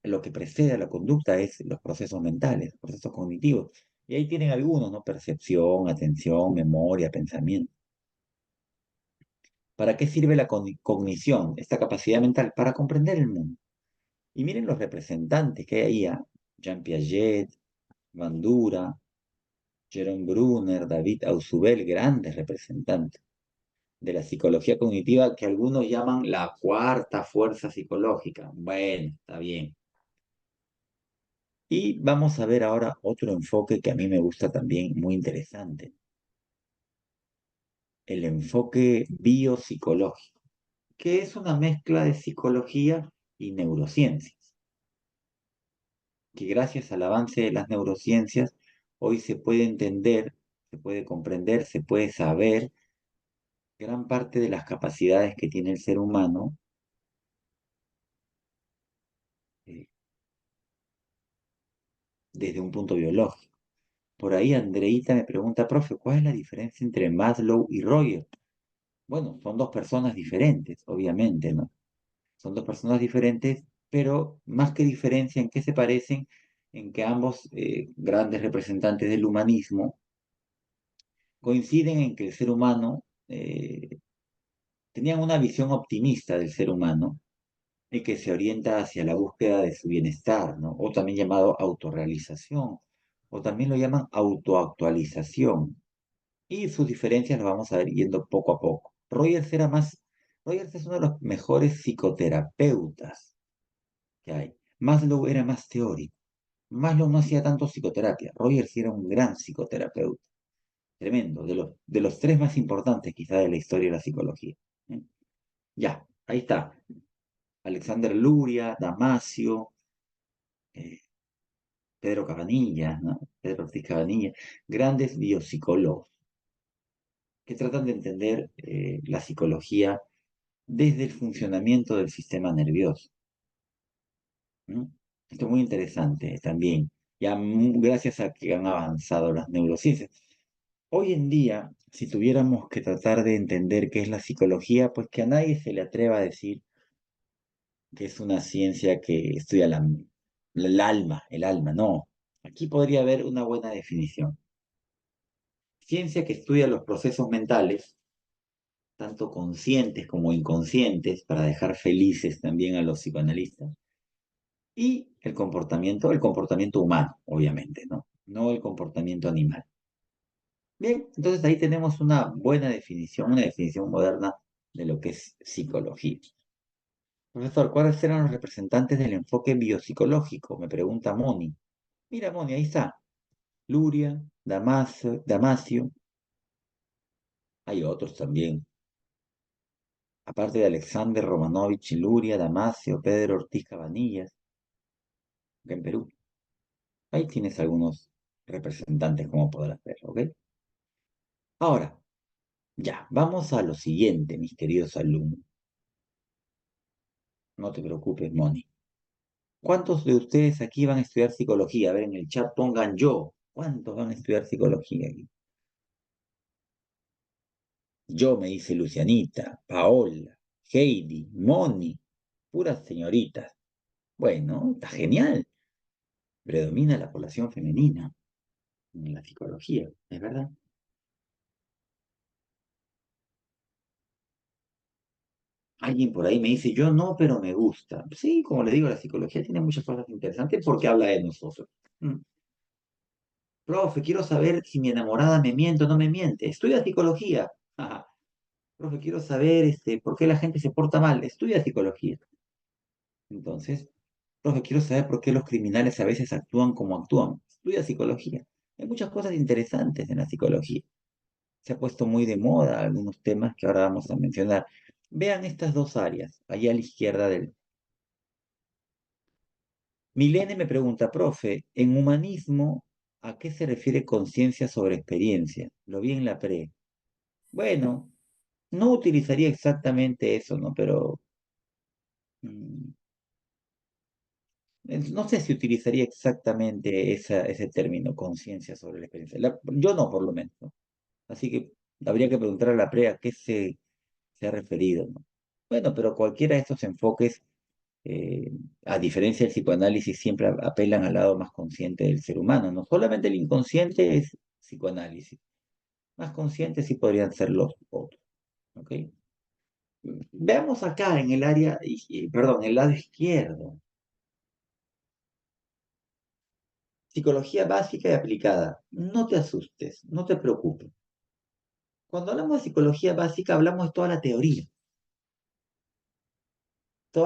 lo que precede a la conducta es los procesos mentales, los procesos cognitivos. Y ahí tienen algunos, ¿no? Percepción, atención, memoria, pensamiento. ¿Para qué sirve la cognición, esta capacidad mental? Para comprender el mundo. Y miren los representantes que hay ahí. ¿Ah? Jean Piaget, Bandura, Jerome Brunner, David Ausubel, grandes representantes de la psicología cognitiva que algunos llaman la cuarta fuerza psicológica. Bueno, está bien. Y vamos a ver ahora otro enfoque que a mí me gusta también, muy interesante, el enfoque biopsicológico, que es una mezcla de psicología y neurociencias, que gracias al avance de las neurociencias hoy se puede entender, se puede comprender, se puede saber gran parte de las capacidades que tiene el ser humano eh, desde un punto biológico. Por ahí Andreita me pregunta, profe, ¿cuál es la diferencia entre Maslow y Rogers? Bueno, son dos personas diferentes, obviamente, ¿no? Son dos personas diferentes, pero más que diferencia, ¿en qué se parecen? En que ambos grandes representantes del humanismo coinciden en que el ser humano tenían una visión optimista del ser humano y que se orienta hacia la búsqueda de su bienestar, ¿no? O también llamado autorrealización, o también lo llaman autoactualización. Y sus diferencias las vamos a ver yendo poco a poco. Rogers es uno de los mejores psicoterapeutas que hay. Maslow era más teórico. Maslow no hacía tanto psicoterapia. Rogers era un gran psicoterapeuta. Tremendo, de los tres más importantes quizá de la historia de la psicología. ¿Eh? Ya, ahí está. Alexander Luria, Damasio, eh, Pedro Cabanillas, ¿no? Pedro Ortiz Cabanillas, grandes biopsicólogos que tratan de entender la psicología desde el funcionamiento del sistema nervioso. ¿No? Esto es muy interesante también, ya gracias a que han avanzado las neurociencias. Hoy en día, si tuviéramos que tratar de entender qué es la psicología, pues que a nadie se le atreva a decir que es una ciencia que estudia el alma, no. Aquí podría haber una buena definición. Ciencia que estudia los procesos mentales, tanto conscientes como inconscientes, para dejar felices también a los psicoanalistas, y el comportamiento humano, obviamente, ¿no? No el comportamiento animal. Bien, entonces ahí tenemos una definición moderna de lo que es psicología. Profesor, ¿cuáles eran los representantes del enfoque biopsicológico? Me pregunta Moni. Mira, Moni, ahí está. Luria, Damasio, hay otros también. Aparte de Alexander Romanovich, Luria, Damasio, Pedro Ortiz Cabanillas, acá en Perú. Ahí tienes algunos representantes, como podrás ver, ¿ok? Ahora, ya, vamos a lo siguiente, mis queridos alumnos. No te preocupes, Moni. ¿Cuántos de ustedes aquí van a estudiar psicología? A ver, en el chat pongan yo. ¿Cuántos van a estudiar psicología aquí? Yo, me dice Lucianita, Paola, Heidi, Moni, puras señoritas. Bueno, está genial. Predomina la población femenina en la psicología, ¿es verdad? Alguien por ahí me dice, yo no, pero me gusta. Sí, como le digo, la psicología tiene muchas cosas interesantes porque habla de nosotros. Mm. Profe, quiero saber si mi enamorada me miente o no me miente. Estudia psicología. Ajá. Profe, quiero saber por qué la gente se porta mal. Estudia psicología. Entonces, profe, quiero saber por qué los criminales a veces actúan como actúan. Estudia psicología. Hay muchas cosas interesantes en la psicología. Se ha puesto muy de moda algunos temas que ahora vamos a mencionar. Vean estas dos áreas, allá a la izquierda del... Milene me pregunta, profe, en humanismo, ¿a qué se refiere conciencia sobre experiencia? Lo vi en la pre. Bueno, no utilizaría exactamente eso, ¿no? Pero mm, no sé si utilizaría exactamente ese término, conciencia sobre la experiencia. Yo no, por lo menos, ¿no? Así que habría que preguntar a la pre a qué se ha referido, ¿no? Bueno, pero cualquiera de estos enfoques, eh, a diferencia del psicoanálisis, siempre apelan al lado más consciente del ser humano, ¿no? Solamente el inconsciente es psicoanálisis. Más conscientes sí podrían ser los otros, ¿ok? Veamos acá en el área, perdón, el lado izquierdo. Psicología básica y aplicada. No te asustes, no te preocupes. Cuando hablamos de psicología básica, hablamos de toda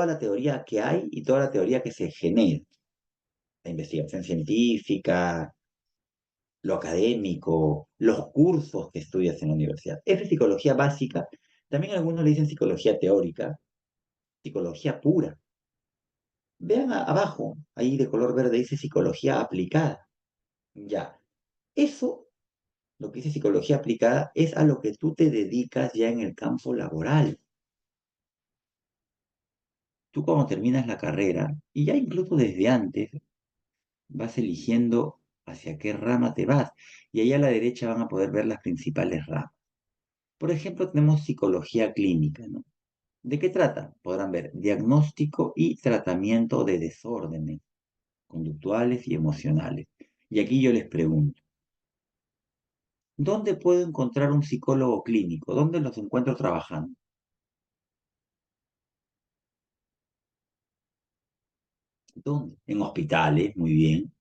la teoría que hay y toda la teoría que se genera. La investigación científica, lo académico, los cursos que estudias en la universidad. Es psicología básica. También algunos le dicen psicología teórica, psicología pura. Vean abajo, ahí de color verde dice psicología aplicada. Ya, eso, lo que dice psicología aplicada, es a lo que tú te dedicas ya en el campo laboral. Tú cuando terminas la carrera, y ya incluso desde antes, vas eligiendo hacia qué rama te vas. Y ahí a la derecha van a poder ver las principales ramas. Por ejemplo, tenemos psicología clínica, ¿no? ¿De qué trata? Podrán ver diagnóstico y tratamiento de desórdenes conductuales y emocionales. Y aquí yo les pregunto, ¿dónde puedo encontrar un psicólogo clínico? ¿Dónde los encuentro trabajando? ¿Dónde? En hospitales, muy bien.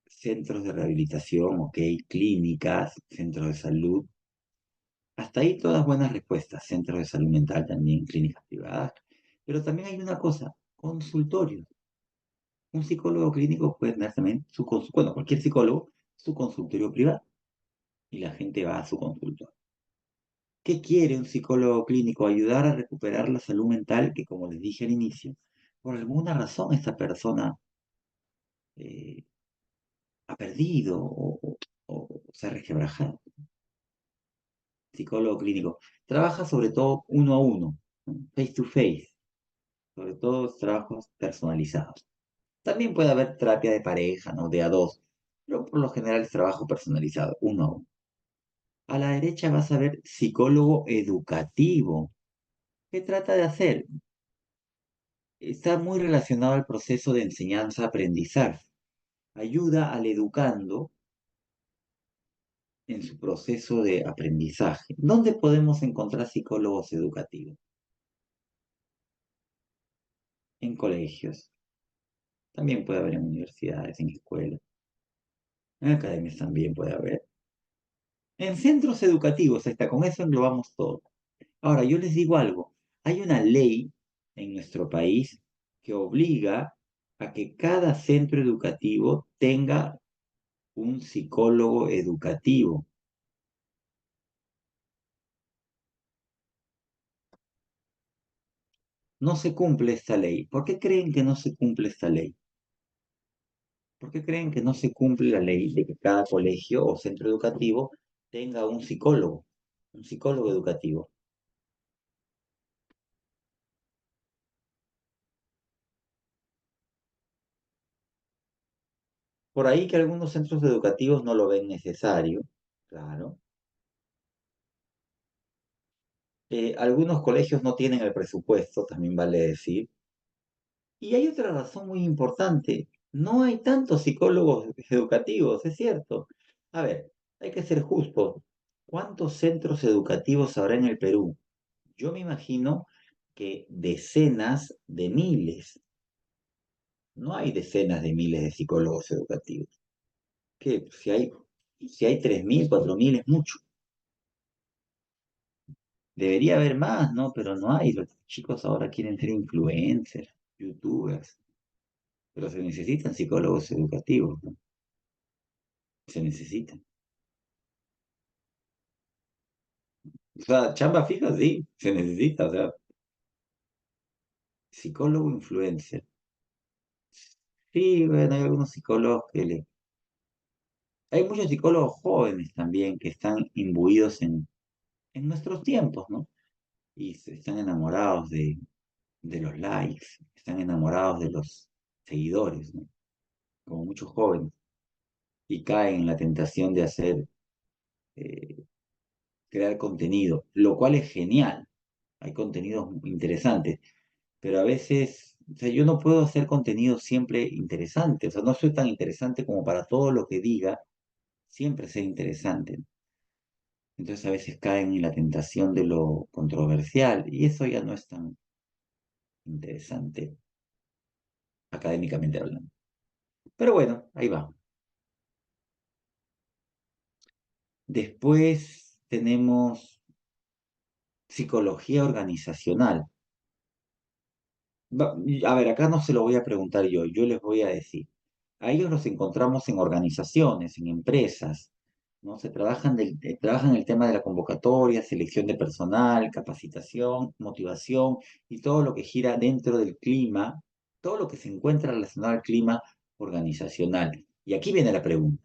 Centros de rehabilitación, ok. Clínicas, centros de salud. Hasta ahí todas buenas respuestas. Centros de salud mental también, clínicas privadas. Pero también hay una cosa, consultorios. Un psicólogo clínico puede tener también bueno, cualquier psicólogo, su consultorio privado. Y la gente va a su consultorio. ¿Qué quiere un psicólogo clínico? Ayudar a recuperar la salud mental que, como les dije al inicio, por alguna razón esta persona eh, ha perdido o se ha resquebrajado. Psicólogo clínico. Trabaja sobre todo uno a uno, ¿no? Face to face, sobre todo trabajos personalizados. También puede haber terapia de pareja, ¿no? De a dos, pero por lo general es trabajo personalizado, uno a uno. A la derecha vas a ver psicólogo educativo. ¿Qué trata de hacer? Está muy relacionado al proceso de enseñanza-aprendizaje. Ayuda al educando en su proceso de aprendizaje. ¿Dónde podemos encontrar psicólogos educativos? En colegios. También puede haber en universidades, en escuelas. En academias también puede haber. En centros educativos, está, con eso englobamos todo. Ahora, yo les digo algo. Hay una ley en nuestro país que obliga a que cada centro educativo tenga un psicólogo educativo. No se cumple esta ley. ¿Por qué creen que no se cumple esta ley? ¿Por qué creen que no se cumple la ley de que cada colegio o centro educativo tenga un psicólogo educativo? Por ahí que algunos centros educativos no lo ven necesario, claro. Algunos colegios no tienen el presupuesto, también vale decir. Y hay otra razón muy importante. No hay tantos psicólogos educativos, es cierto. A ver, hay que ser justos. ¿Cuántos centros educativos habrá en el Perú? Yo me imagino que decenas de miles. No hay decenas de miles de psicólogos educativos. ¿Qué? Si hay 3.000, 4.000 es mucho. Debería haber más, ¿no? Pero no hay. Los chicos ahora quieren ser influencers, youtubers. Pero se necesitan psicólogos educativos, ¿no? Se necesitan. O sea, chamba fija, sí, se necesita. O sea, psicólogo influencer. Sí, bueno, hay algunos psicólogos Hay muchos psicólogos jóvenes también que están imbuidos en nuestros tiempos, ¿no? Y están enamorados de los likes, están enamorados de los seguidores, ¿no? Como muchos jóvenes. Y caen en la tentación de eh, crear contenido, lo cual es genial. Hay contenidos interesantes, pero a veces, o sea, yo no puedo hacer contenido siempre interesante, o sea, no soy tan interesante como para todo lo que diga, siempre ser interesante. Entonces a veces caen en la tentación de lo controversial y eso ya no es tan interesante académicamente hablando. Pero bueno, ahí va. Después tenemos psicología organizacional. A ver, acá no se lo voy a preguntar yo les voy a decir. A ellos los encontramos en organizaciones, en empresas, ¿no? Trabajan el tema de la convocatoria, selección de personal, capacitación, motivación y todo lo que gira dentro del clima, todo lo que se encuentra relacionado al clima organizacional. Y aquí viene la pregunta.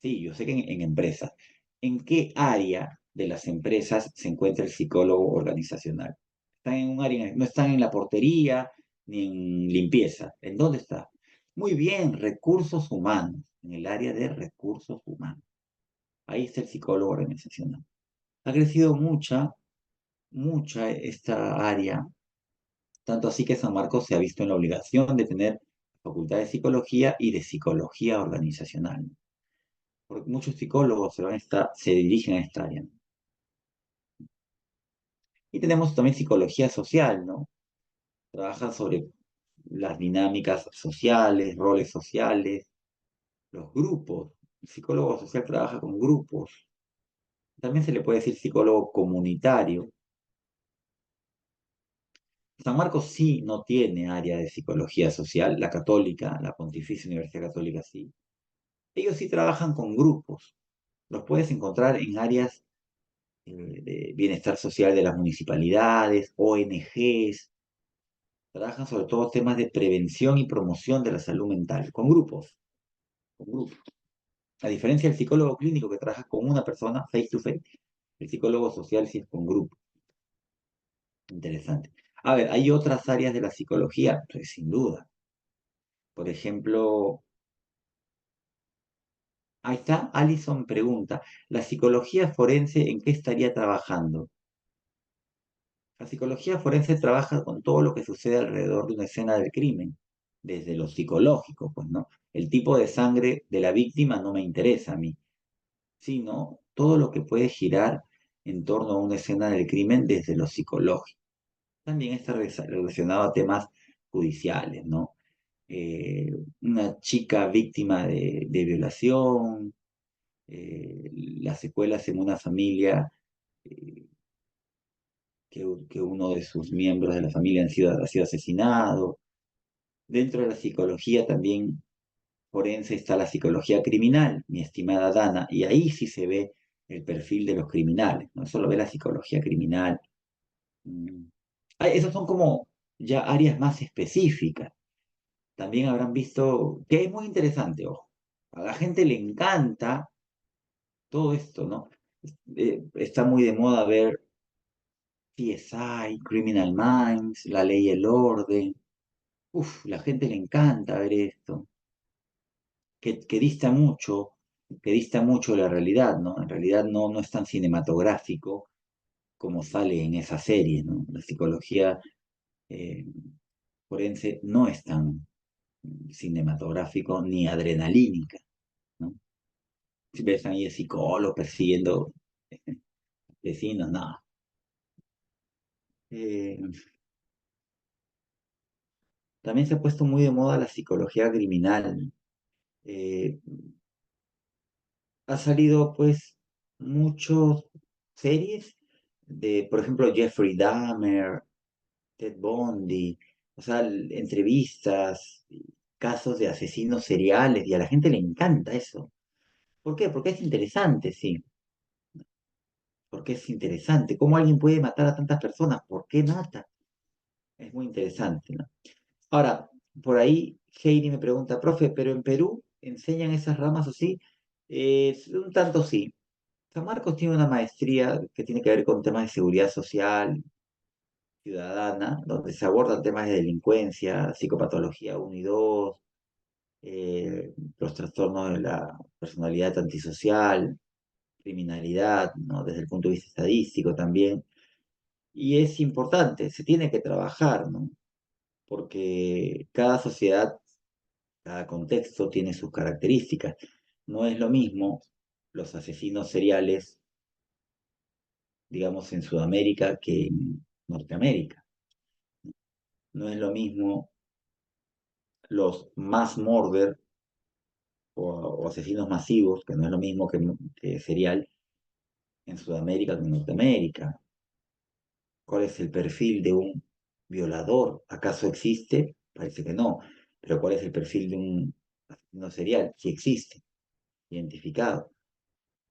Sí, yo sé que en empresas. ¿En qué área de las empresas se encuentra el psicólogo organizacional? ¿Están en un área, no están en la portería ni en limpieza? ¿En dónde está? Muy bien, recursos humanos, en el área de recursos humanos. Ahí está el psicólogo organizacional. Ha crecido mucha esta área, tanto así que San Marcos se ha visto en la obligación de tener facultad de psicología y de psicología organizacional. Porque muchos psicólogos se dirigen a esta área. Y tenemos también psicología social, ¿no? Trabaja sobre las dinámicas sociales, roles sociales, los grupos. El psicólogo social trabaja con grupos. También se le puede decir psicólogo comunitario. San Marcos sí no tiene área de psicología social, la católica, la Pontificia Universidad Católica sí. Ellos sí trabajan con grupos. Los puedes encontrar en áreas de bienestar social de las municipalidades, ONGs, trabajan sobre todo temas de prevención y promoción de la salud mental, con grupos. A diferencia del psicólogo clínico que trabaja con una persona face to face, el psicólogo social sí es con grupos. Interesante. A ver, hay otras áreas de la psicología, pues sin duda. Por ejemplo, ahí está, Alison pregunta, ¿la psicología forense en qué estaría trabajando? La psicología forense trabaja con todo lo que sucede alrededor de una escena del crimen, desde lo psicológico, pues, ¿no? El tipo de sangre de la víctima no me interesa a mí, sino todo lo que puede girar en torno a una escena del crimen desde lo psicológico. También está relacionado a temas judiciales, ¿no? Una chica víctima de violación, las secuelas en una familia eh, que uno de sus miembros de la familia ha sido asesinado. Dentro de la psicología también forense está la psicología criminal, mi estimada Dana, y ahí sí se ve el perfil de los criminales, no solo ve la psicología criminal. Mm. Esas son como ya áreas más específicas. También habrán visto, que es muy interesante, ojo, a la gente le encanta todo esto, ¿no? Está muy de moda ver CSI, Criminal Minds, La Ley y el Orden. Uf, la gente le encanta ver esto, que dista mucho de la realidad, ¿no? En realidad no es tan cinematográfico como sale en esa serie, ¿no? La psicología eh, forense no es tan cinematográfico ni adrenalínica, ¿no? Si ves ahí el psicólogo persiguiendo vecinos, no. Eh, También se ha puesto muy de moda la psicología criminal. Eh, Ha salido pues muchas series de, por ejemplo, Jeffrey Dahmer, Ted Bundy, o sea, entrevistas, casos de asesinos seriales, y a la gente le encanta eso. ¿Por qué? Porque es interesante, sí, porque es interesante. ¿Cómo alguien puede matar a tantas personas? ¿Por qué mata? Es muy interesante, ¿no? Ahora, por ahí Heidi me pregunta, profe, ¿pero en Perú enseñan esas ramas o sí? Un tanto sí. San Marcos tiene una maestría que tiene que ver con temas de seguridad social, ciudadana, donde se abordan temas de delincuencia, psicopatología 1 y 2, los trastornos de la personalidad antisocial, criminalidad, ¿no? Desde el punto de vista estadístico también. Y es importante, se tiene que trabajar, ¿no? Porque cada sociedad, cada contexto tiene sus características. No es lo mismo los asesinos seriales, digamos, en Sudamérica que en Norteamérica. No es lo mismo los mass murder o asesinos masivos, que no es lo mismo que serial, en Sudamérica que en Norteamérica. ¿Cuál es el perfil de un violador? ¿Acaso existe? Parece que no. Pero ¿cuál es el perfil de un asesino serial? Sí existe, identificado.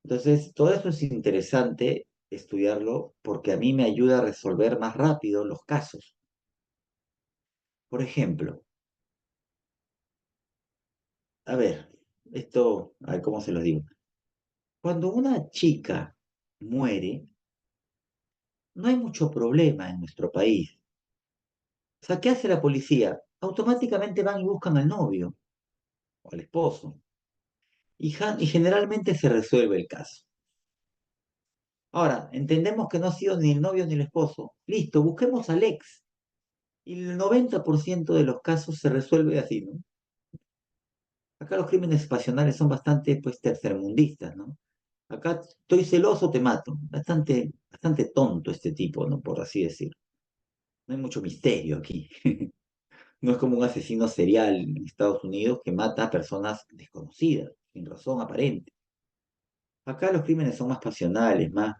Entonces, todo eso es interesante estudiarlo porque a mí me ayuda a resolver más rápido los casos. Por ejemplo, a ver, a ver cómo se los digo. Cuando una chica muere, no hay mucho problema en nuestro país. O sea, ¿qué hace la policía? Automáticamente van y buscan al novio o al esposo. Y generalmente se resuelve el caso. Ahora, entendemos que no ha sido ni el novio ni el esposo. Listo, busquemos al ex. Y el 90% de los casos se resuelve así, ¿no? Acá los crímenes pasionales son bastante, pues, tercermundistas, ¿no? Acá estoy celoso, te mato. Bastante tonto este tipo, ¿no? Por así decirlo. No hay mucho misterio aquí. No es como un asesino serial en Estados Unidos que mata a personas desconocidas, sin razón aparente. Acá los crímenes son más pasionales, más.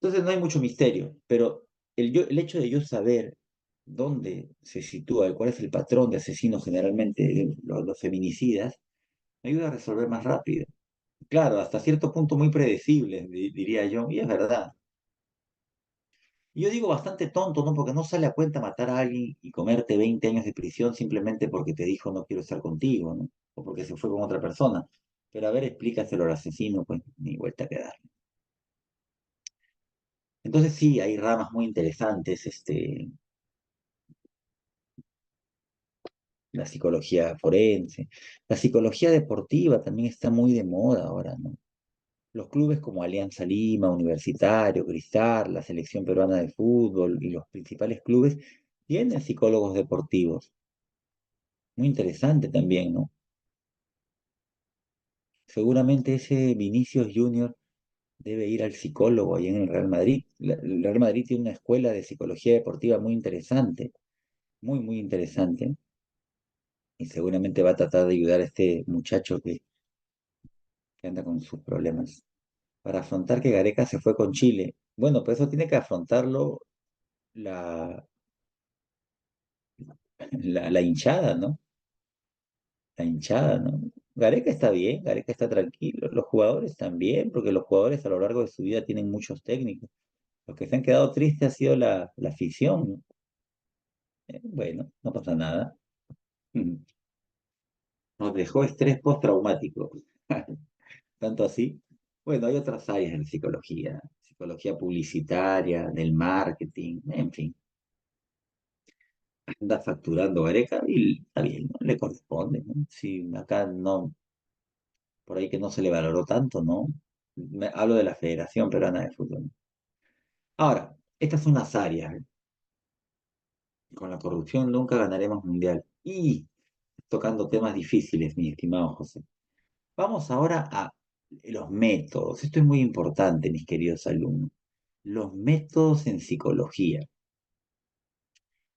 Entonces no hay mucho misterio, pero el hecho de yo saber dónde se sitúa, cuál es el patrón de asesinos generalmente, los feminicidas, me ayuda a resolver más rápido. Claro, hasta cierto punto muy predecible, diría yo, y es verdad. Y yo digo bastante tonto, ¿no? Porque no sale a cuenta matar a alguien y comerte 20 años de prisión simplemente porque te dijo no quiero estar contigo, ¿no? O porque se fue con otra persona. Pero a ver, explícaselo al asesino, pues ni vuelta que dar. Entonces sí, hay ramas muy interesantes, la psicología forense, la psicología deportiva también está muy de moda ahora, ¿no? Los clubes como Alianza Lima, Universitario, Cristal, la selección peruana de fútbol y los principales clubes tienen psicólogos deportivos. Muy interesante también, ¿no? Seguramente ese Vinicius Junior debe ir al psicólogo ahí en el Real Madrid. El Real Madrid tiene una escuela de psicología deportiva muy interesante, muy interesante, y seguramente va a tratar de ayudar a este muchacho que anda con sus problemas. Para afrontar que Gareca se fue con Chile. Bueno, pues eso tiene que afrontarlo la, la hinchada, ¿no? La hinchada, ¿no? Gareca está bien, Gareca está tranquilo, los jugadores también, porque los jugadores a lo largo de su vida tienen muchos técnicos. Los que se han quedado tristes ha sido la afición, ¿no? Bueno, no pasa nada. Nos dejó estrés postraumático. Tanto así. Bueno, hay otras áreas en psicología, psicología publicitaria, del marketing, en fin. Anda facturando Gareca y está bien, ¿no? Le corresponde, ¿no? Si acá no, por ahí que no se le valoró tanto, ¿no? Hablo de la Federación Peruana de Fútbol. Ahora, estas son las áreas. Con la corrupción nunca ganaremos mundial. Y tocando temas difíciles, mi estimado José. Vamos ahora a los métodos. Esto es muy importante, mis queridos alumnos. Los métodos en psicología.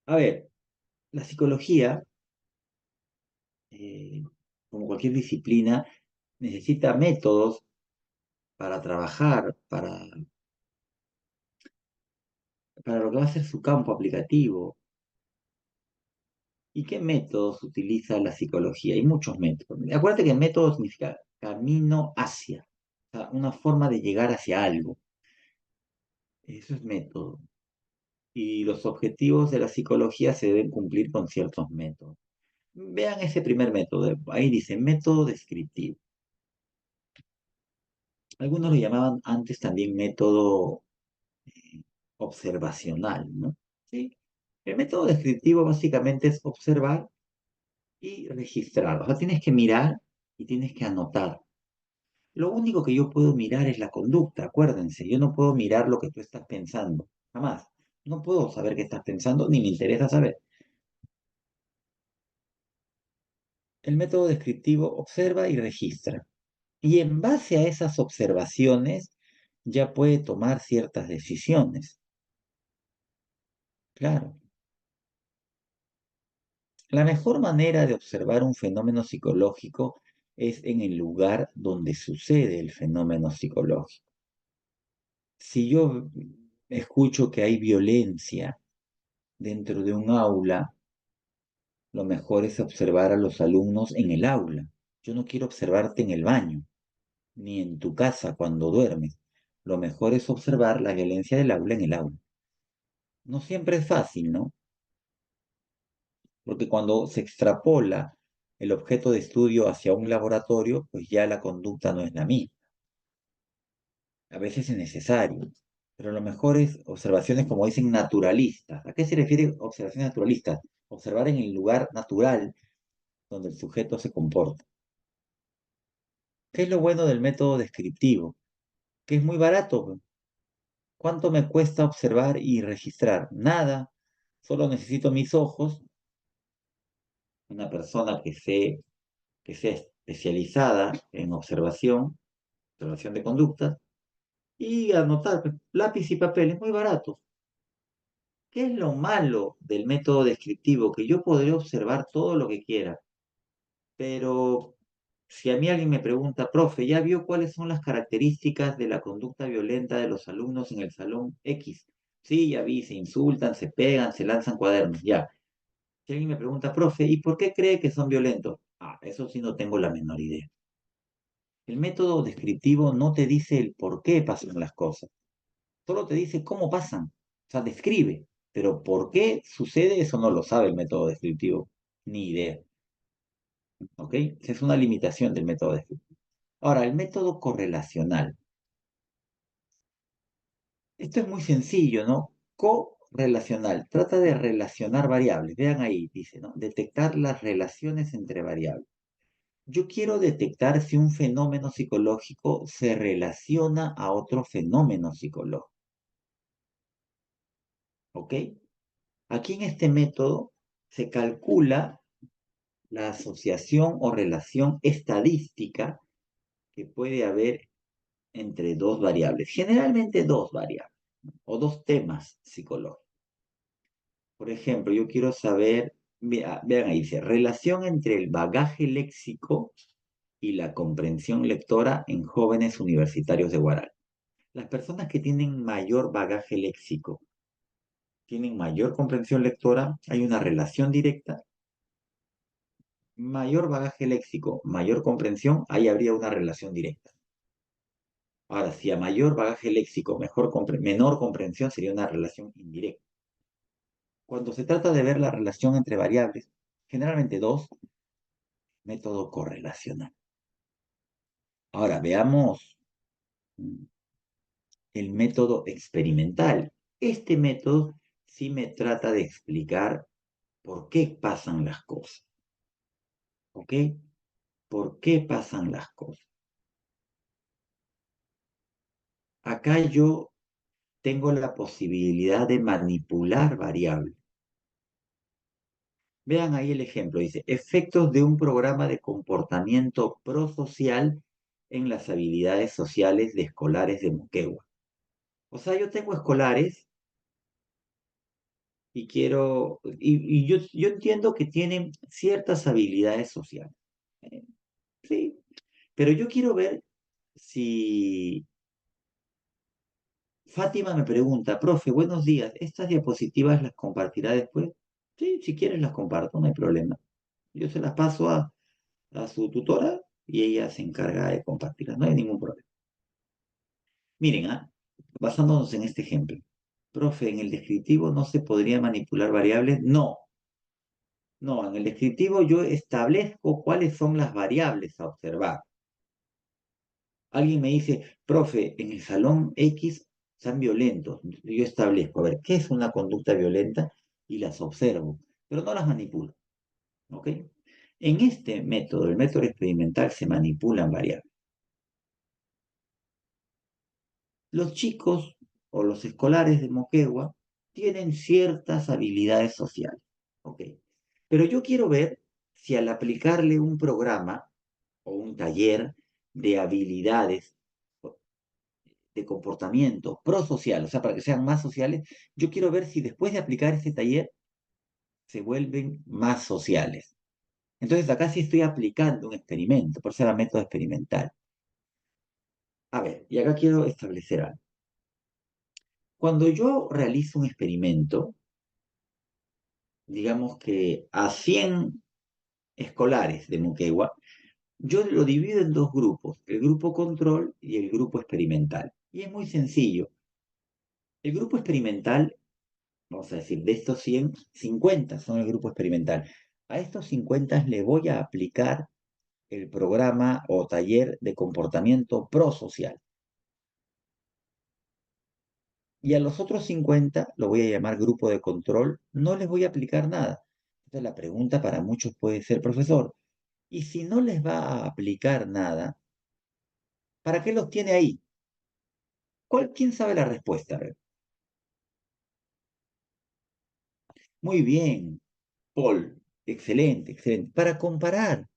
A ver, la psicología, eh, como cualquier disciplina, necesita métodos para trabajar, para lo que va a ser su campo aplicativo. ¿Y qué métodos utiliza la psicología? Hay muchos métodos. Acuérdate que método significa camino hacia, o sea, una forma de llegar hacia algo. Eso es método. Y los objetivos de la psicología se deben cumplir con ciertos métodos. Vean ese primer método. Ahí dice método descriptivo. Algunos lo llamaban antes también método observacional, ¿no? ¿Sí? El método descriptivo básicamente es observar y registrar. O sea, tienes que mirar y tienes que anotar. Lo único que yo puedo mirar es la conducta, acuérdense. Yo no puedo mirar lo que tú estás pensando. Jamás. No puedo saber qué estás pensando, ni me interesa saber. El método descriptivo observa y registra. Y en base a esas observaciones ya puede tomar ciertas decisiones. Claro. La mejor manera de observar un fenómeno psicológico es en el lugar donde sucede el fenómeno psicológico. Si yo escucho que hay violencia dentro de un aula, lo mejor es observar a los alumnos en el aula. Yo no quiero observarte en el baño, ni en tu casa cuando duermes. Lo mejor es observar la violencia del aula en el aula. No siempre es fácil, ¿no? Porque cuando se extrapola el objeto de estudio hacia un laboratorio, pues ya la conducta no es la misma. A veces es necesario, pero lo mejor es observaciones, como dicen, naturalistas. ¿A qué se refiere observaciones naturalistas? Observar en el lugar natural donde el sujeto se comporta. ¿Qué es lo bueno del método descriptivo? Que es muy barato. ¿Cuánto me cuesta observar y registrar? Nada. Solo necesito mis ojos, una persona que sea especializada en observación de conductas, y anotar, pues, lápiz y papel, es muy barato. ¿Qué es lo malo del método descriptivo? Que yo podré observar todo lo que quiera, pero si a mí alguien me pregunta, profe, ¿ya vio cuáles son las características de la conducta violenta de los alumnos en el salón X? Sí, ya vi, se insultan, se pegan, se lanzan cuadernos, ya. Si alguien me pregunta, profe, ¿y por qué cree que son violentos? Ah, eso sí no tengo la menor idea. El método descriptivo no te dice el por qué pasan las cosas, solo te dice cómo pasan, o sea, describe, pero por qué sucede eso no lo sabe el método descriptivo, ni idea, ¿ok? Esa es una limitación del método descriptivo. Ahora, el método correlacional. Esto es muy sencillo, ¿no? Correlacional. Trata de relacionar variables. Vean ahí, dice, ¿no? Detectar las relaciones entre variables. Yo quiero detectar si un fenómeno psicológico se relaciona a otro fenómeno psicológico, ¿ok? Aquí en este método se calcula la asociación o relación estadística que puede haber entre dos variables, generalmente dos variables o dos temas psicológicos. Por ejemplo, yo quiero saber, vean ahí, dice, relación entre el bagaje léxico y la comprensión lectora en jóvenes universitarios de Guaral. Las personas que tienen mayor bagaje léxico, tienen mayor comprensión lectora, hay una relación directa. Mayor bagaje léxico, mayor comprensión, ahí habría una relación directa. Ahora, si a mayor bagaje léxico, menor comprensión, sería una relación indirecta. Cuando se trata de ver la relación entre variables, generalmente dos, método correlacional. Ahora, veamos el método experimental. Este método sí me trata de explicar por qué pasan las cosas. ¿Ok? ¿Por qué pasan las cosas? Acá yo tengo la posibilidad de manipular variables. Vean ahí el ejemplo, dice, efectos de un programa de comportamiento prosocial en las habilidades sociales de escolares de Moquegua. O sea, yo tengo escolares y yo entiendo que tienen ciertas habilidades sociales. eh, sí, pero yo quiero ver si Fátima me pregunta, profe, buenos días, ¿estas diapositivas las compartirá después? Sí, si quieres las comparto, no hay problema. Yo se las paso a su tutora y ella se encarga de compartirlas, no hay ningún problema. Miren, basándonos en este ejemplo. Profe, ¿en el descriptivo no se podría manipular variables? No, no, en el descriptivo yo establezco cuáles son las variables a observar. Alguien me dice, profe, en el salón X son violentos. Yo establezco, a ver, ¿qué es una conducta violenta? Y las observo, pero no las manipulo, ¿ok? En este método, el método experimental, se manipulan variables. Los chicos o los escolares de Moquegua tienen ciertas habilidades sociales, ¿ok? Pero yo quiero ver si al aplicarle un programa o un taller de habilidades de comportamiento prosocial, o sea, para que sean más sociales, yo quiero ver si después de aplicar este taller se vuelven más sociales. Entonces acá sí estoy aplicando un experimento, por eso era método experimental. A ver, y acá quiero establecer algo. Cuando yo realizo un experimento, digamos que a 100 escolares de Moquegua, yo lo divido en dos grupos, el grupo control y el grupo experimental. Y es muy sencillo. El grupo experimental, vamos a decir, de estos 100, 50 son el grupo experimental. A estos 50 le voy a aplicar el programa o taller de comportamiento prosocial. Y a los otros 50, lo voy a llamar grupo de control, no les voy a aplicar nada. Entonces la pregunta para muchos puede ser, profesor, ¿y si no les va a aplicar nada, para qué los tiene ahí? ¿Quién sabe la respuesta? A ver. Muy bien, Paul, excelente, excelente. Para comparar,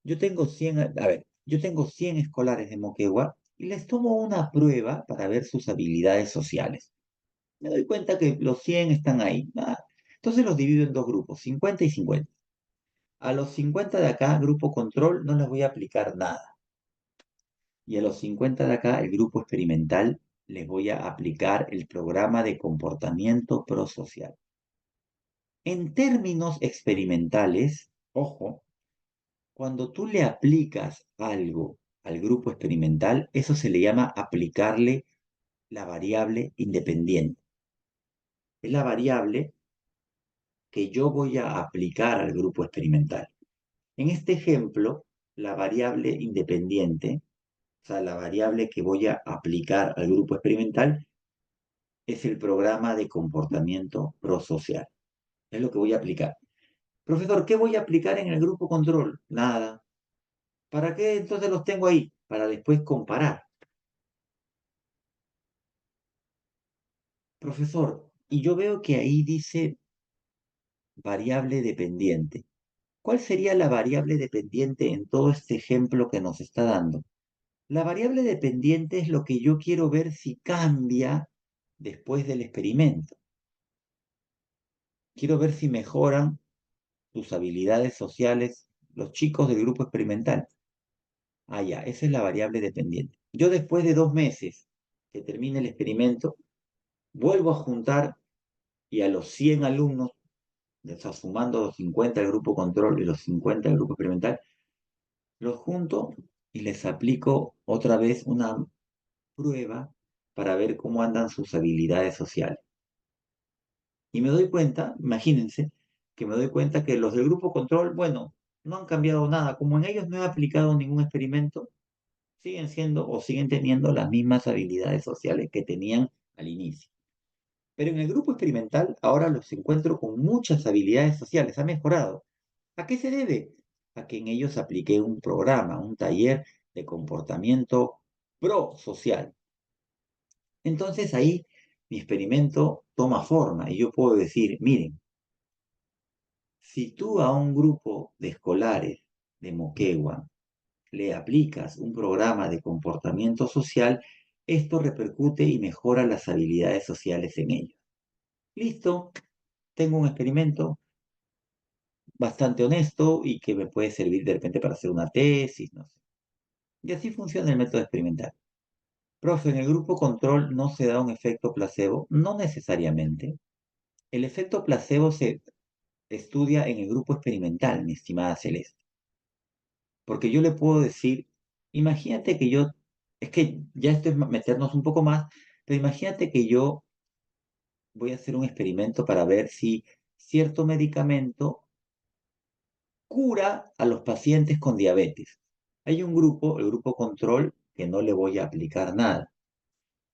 yo tengo 100, a ver, yo tengo 100 escolares de Moquegua y les tomo una prueba para ver sus habilidades sociales. Me doy cuenta que los 100 están ahí. Entonces los divido en dos grupos, 50 y 50. A los 50 de acá, grupo control, no les voy a aplicar nada. Y a los 50 de acá, el grupo experimental, les voy a aplicar el programa de comportamiento prosocial. En términos experimentales, ojo, cuando tú le aplicas algo al grupo experimental, eso se le llama aplicarle la variable independiente. Es la variable que yo voy a aplicar al grupo experimental. En este ejemplo, la variable independiente, o sea, la variable que voy a aplicar al grupo experimental, es el programa de comportamiento prosocial. Es lo que voy a aplicar. Profesor, ¿qué voy a aplicar en el grupo control? Nada. ¿Para qué entonces los tengo ahí? Para después comparar. Profesor, y yo veo que ahí dice variable dependiente. ¿Cuál sería la variable dependiente en todo este ejemplo que nos está dando? La variable dependiente es lo que yo quiero ver si cambia después del experimento. Quiero ver si mejoran sus habilidades sociales los chicos del grupo experimental. Ah, ya, esa es la variable dependiente. Yo después de 2 meses que termine el experimento, vuelvo a juntar y a los 100 alumnos, o sea, sumando los 50 del grupo control y los 50 del grupo experimental, los junto y les aplico otra vez una prueba para ver cómo andan sus habilidades sociales. Y me doy cuenta, imagínense, que me doy cuenta que los del grupo control, bueno, no han cambiado nada. Como en ellos no he aplicado ningún experimento, siguen siendo o siguen teniendo las mismas habilidades sociales que tenían al inicio. Pero en el grupo experimental ahora los encuentro con muchas habilidades sociales, ha mejorado. ¿A qué se debe? A que en ellos apliqué un programa, un taller de comportamiento prosocial. Entonces ahí mi experimento toma forma y yo puedo decir, miren, si tú a un grupo de escolares de Moquegua le aplicas un programa de comportamiento social, esto repercute y mejora las habilidades sociales en ellos. Listo, tengo un experimento bastante honesto y que me puede servir de repente para hacer una tesis, no sé. Y así funciona el método experimental. Profe, en el grupo control no se da un efecto placebo, no necesariamente. El efecto placebo se estudia en el grupo experimental, mi estimada Celeste. Porque yo le puedo decir, imagínate que yo, es que ya esto es meternos un poco más, pero imagínate que yo voy a hacer un experimento para ver si cierto medicamento cura a los pacientes con diabetes. Hay un grupo, el grupo control, que no le voy a aplicar nada.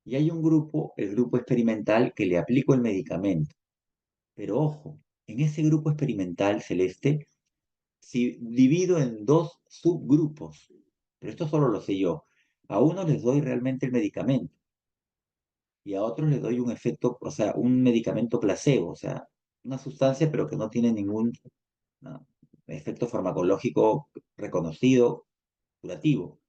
Y hay un grupo, el grupo experimental, que le aplico el medicamento. Pero ojo, en ese grupo experimental celeste, si divido en dos subgrupos, pero esto solo lo sé yo, a unos les doy realmente el medicamento y a otros les doy un efecto, o sea, un medicamento placebo, o sea, una sustancia pero que no tiene ningún no, efecto farmacológico reconocido, curativo,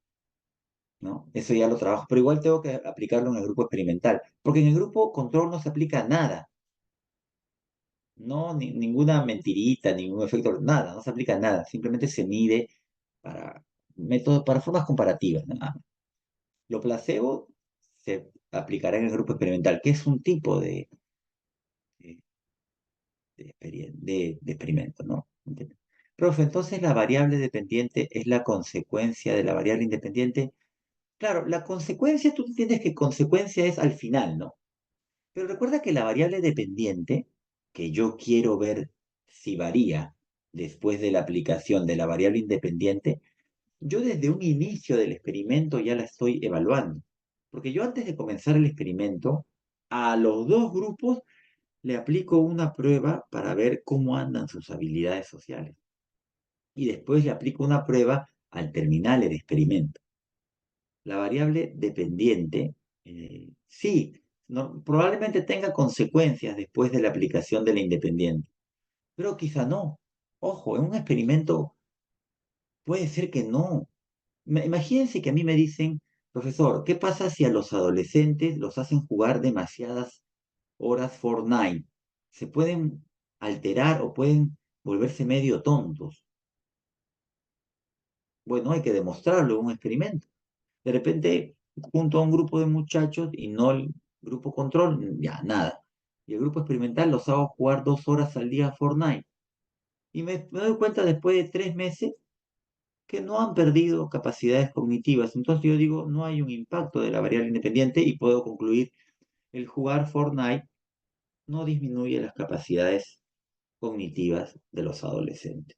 ¿no? Eso ya lo trabajo, pero igual tengo que aplicarlo en el grupo experimental, porque en el grupo control no se aplica nada. No, ninguna mentirita, ningún efecto, nada, no se aplica nada, simplemente se mide para métodos, para formas comparativas, nada más. Lo placebo se aplicará en el grupo experimental, que es un tipo de, de experimento, ¿no? ¿Entiendes? Profe, entonces la variable dependiente es la consecuencia de la variable independiente. Claro, la consecuencia, tú entiendes que consecuencia es al final, ¿no? Pero recuerda que la variable dependiente, que yo quiero ver si varía después de la aplicación de la variable independiente, yo desde un inicio del experimento ya la estoy evaluando. Porque yo antes de comenzar el experimento, a los dos grupos le aplico una prueba para ver cómo andan sus habilidades sociales. Y después le aplico una prueba al terminar el experimento. La variable dependiente, sí, probablemente tenga consecuencias después de la aplicación de la independiente, pero quizá no. Ojo, en un experimento puede ser que no. Imagínense que a mí me dicen, profesor, ¿qué pasa si a los adolescentes los hacen jugar demasiadas horas Fortnite? Se pueden alterar o pueden volverse medio tontos. Bueno, hay que demostrarlo en un experimento. De repente, junto a un grupo de muchachos y no el grupo control, ya nada. Y el grupo experimental los hago jugar 2 horas al día a Fortnite. Y me doy cuenta después de 3 meses que no han perdido capacidades cognitivas. Entonces yo digo, no hay un impacto de la variable independiente y puedo concluir, el jugar Fortnite no disminuye las capacidades cognitivas de los adolescentes.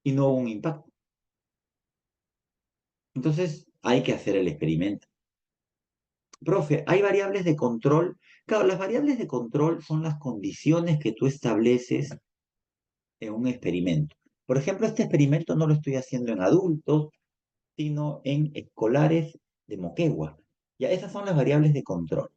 Y no hubo un impacto. Entonces hay que hacer el experimento. Profe, hay variables de control. Claro, las variables de control son las condiciones que tú estableces en un experimento. Por ejemplo, este experimento no lo estoy haciendo en adultos, sino en escolares de Moquegua. Ya, esas son las variables de control.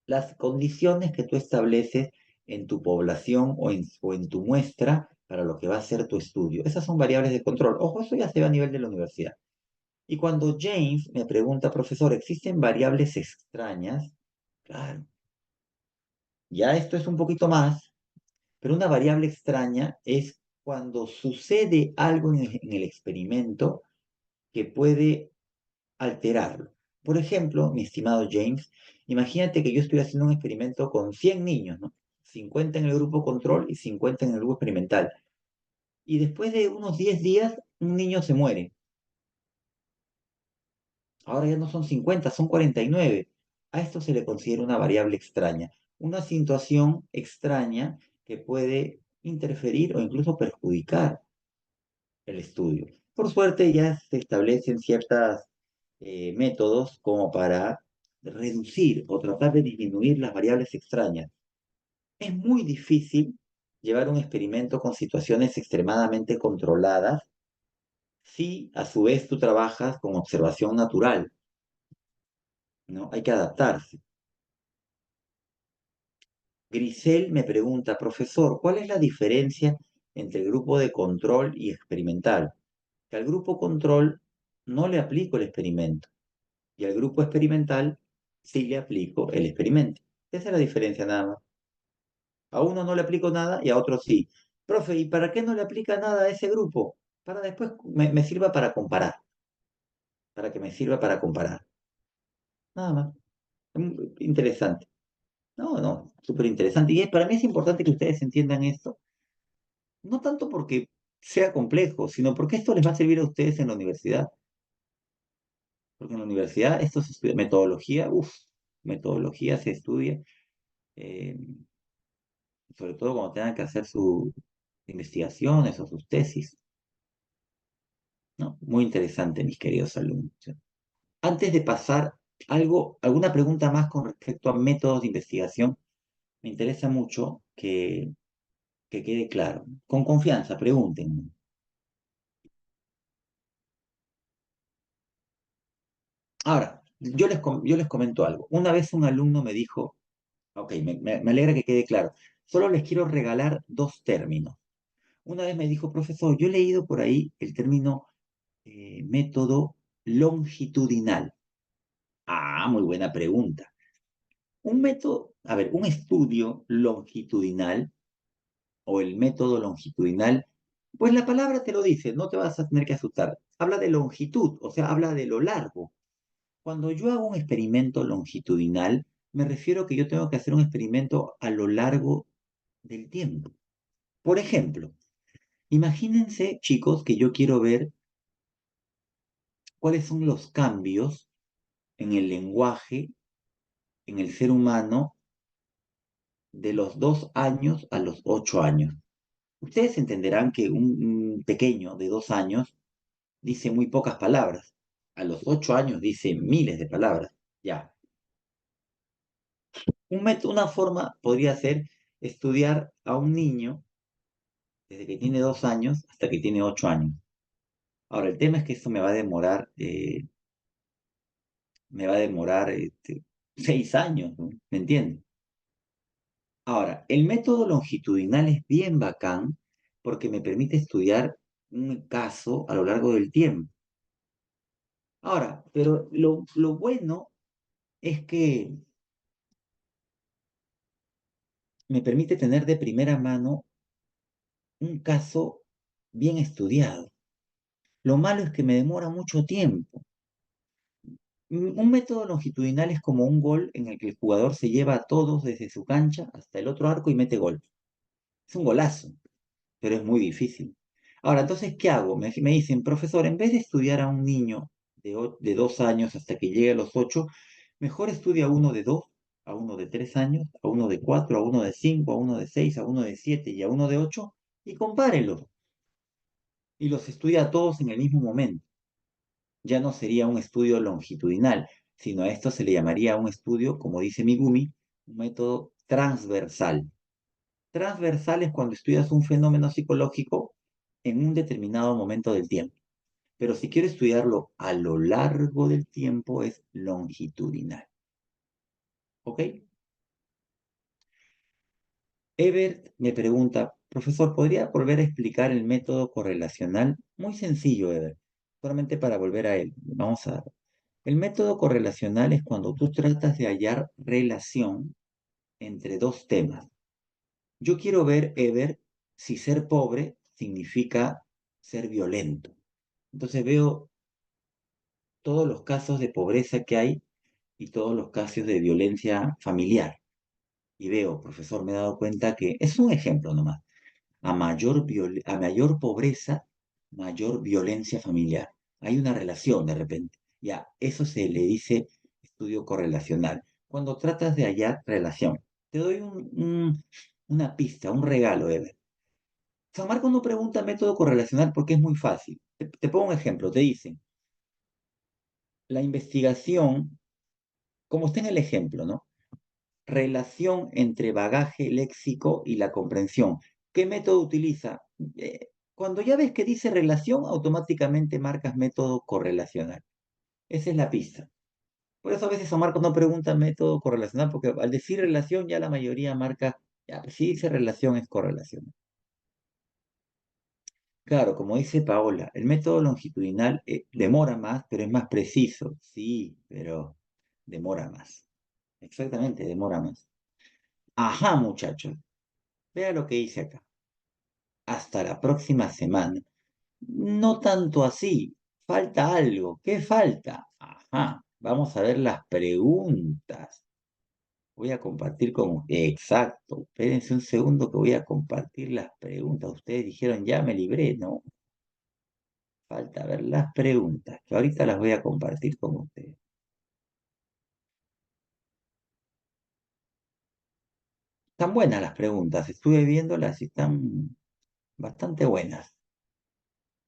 Las condiciones que tú estableces en tu población o en tu muestra para lo que va a ser tu estudio. Esas son variables de control. Ojo, eso ya se va a nivel de la universidad. Y cuando James me pregunta, profesor, ¿existen variables extrañas? Claro, ya esto es un poquito más, pero una variable extraña es cuando sucede algo en el experimento que puede alterarlo. Por ejemplo, mi estimado James, imagínate que yo estoy haciendo un experimento con 100 niños, ¿no? 50 en el grupo control y 50 en el grupo experimental. Y después de unos 10 días, un niño se muere. Ahora ya no son 50, son 49. A esto se le considera una variable extraña, una situación extraña que puede interferir o incluso perjudicar el estudio. Por suerte ya se establecen ciertos métodos como para reducir o tratar de disminuir las variables extrañas. Es muy difícil llevar un experimento con situaciones extremadamente controladas si a su vez tú trabajas con observación natural, ¿no? Hay que adaptarse. Grisel me pregunta, profesor, ¿cuál es la diferencia entre el grupo de control y experimental? Que al grupo control no le aplico el experimento y al grupo experimental sí le aplico el experimento. Esa es la diferencia nada más. A uno no le aplico nada y a otro sí. Profe, ¿y para qué no le aplica nada a ese grupo? Para después me sirva para comparar, para que me sirva para comparar. Nada más. Interesante. No, no, súper interesante. Y para mí es importante que ustedes entiendan esto. No tanto porque sea complejo, sino porque esto les va a servir a ustedes en la universidad. Porque en la universidad esto se estudia, metodología, uff, metodología se estudia, eh, sobre todo cuando tengan que hacer sus investigaciones o sus tesis, ¿no? Muy interesante, mis queridos alumnos. Antes de pasar alguna pregunta más con respecto a métodos de investigación, me interesa mucho que quede claro. Con confianza, pregunten. Ahora, yo les comento algo. Una vez un alumno me dijo, ok, me alegra que quede claro, solo les quiero regalar dos términos. Una vez me dijo, profesor, yo he leído por ahí el término método longitudinal. Ah, muy buena pregunta. Un método, a ver, un estudio longitudinal o el método longitudinal, pues la palabra te lo dice, no te vas a tener que asustar. Habla de longitud, o sea, habla de lo largo. Cuando yo hago un experimento longitudinal, me refiero a que yo tengo que hacer un experimento a lo largo del tiempo. Por ejemplo, imagínense, chicos, que yo quiero ver cuáles son los cambios en el lenguaje, en el ser humano, de los 2 años a los 8 años. Ustedes entenderán que un pequeño de 2 años dice muy pocas palabras. A los 8 años dice miles de palabras. Ya. Una forma podría ser estudiar a un niño desde que tiene 2 años hasta que tiene 8 años. Ahora, el tema es que esto me va a demorar 6 años, ¿no? ¿Me entienden? Ahora, el método longitudinal es bien bacán porque me permite estudiar un caso a lo largo del tiempo. Ahora, pero lo bueno es que me permite tener de primera mano un caso bien estudiado. Lo malo es que me demora mucho tiempo. Un método longitudinal es como un gol en el que el jugador se lleva a todos desde su cancha hasta el otro arco y mete gol. Es un golazo, pero es muy difícil. Ahora, entonces, ¿qué hago? Me dicen, profesor, en vez de estudiar a un niño de 2 años hasta que llegue a los 8, mejor estudia a uno de 2, a uno de 3 años, a uno de 4, a uno de 5, a uno de 6, a uno de 7 y a uno de 8 y compárelos. Y los estudia a todos en el mismo momento. Ya no sería un estudio longitudinal, sino a esto se le llamaría un estudio, como dice Migumi, un método transversal. Transversal es cuando estudias un fenómeno psicológico en un determinado momento del tiempo. Pero si quiero estudiarlo a lo largo del tiempo, es longitudinal. ¿Ok? Ebert me pregunta, profesor, ¿podría volver a explicar el método correlacional? Muy sencillo, Ebert. Solamente para volver a él. Vamos a... El método correlacional es cuando tú tratas de hallar relación entre dos temas. Yo quiero ver, Ebert, si ser pobre significa ser violento. Entonces veo todos los casos de pobreza que hay y todos los casos de violencia familiar. Y veo, profesor, me he dado cuenta que es un ejemplo nomás. A mayor pobreza, mayor violencia familiar. Hay una relación de repente. Ya, eso se le dice estudio correlacional. Cuando tratas de hallar relación. Te doy una pista, un regalo, Ever. San Marcos no pregunta método correlacional porque es muy fácil. Te pongo un ejemplo. Te dicen, la investigación, como está en el ejemplo, ¿no? Relación entre bagaje léxico y la comprensión. ¿Qué método utiliza? Cuando ya ves que dice relación, automáticamente marcas método correlacional. Esa es la pista. Por eso a veces San Marcos no pregunta método correlacional, porque al decir relación ya la mayoría marca, ya, pues, si dice relación es correlación. Claro, como dice Paola, el método longitudinal demora más, pero es más preciso. Sí, pero demora más. Exactamente, demora más. Ajá, muchachos. Vea lo que dice acá. Hasta la próxima semana. No tanto así. Falta algo. ¿Qué falta? Ajá. Vamos a ver las preguntas. Voy a compartir con... Exacto. Espérense un segundo que voy a compartir las preguntas. Ustedes dijeron, ya me libré. No. Falta ver las preguntas, que ahorita las voy a compartir con ustedes. Están buenas las preguntas. Estuve viéndolas y están bastante buenas.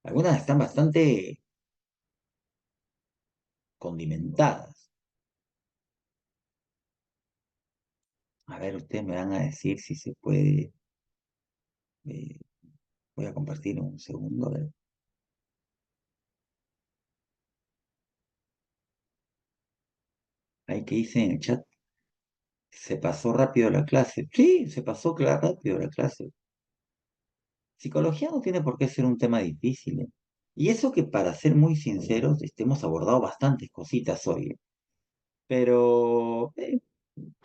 Algunas están bastante condimentadas. A ver, ustedes me van a decir si se puede. eh, Voy a compartir un segundo. A ver. Ahí que dice en el chat, se pasó rápido la clase. Sí, se pasó rápido la clase. Psicología no tiene por qué ser un tema difícil, ¿eh? Y eso que para ser muy sinceros, hemos abordado bastantes cositas hoy, ¿eh? Pero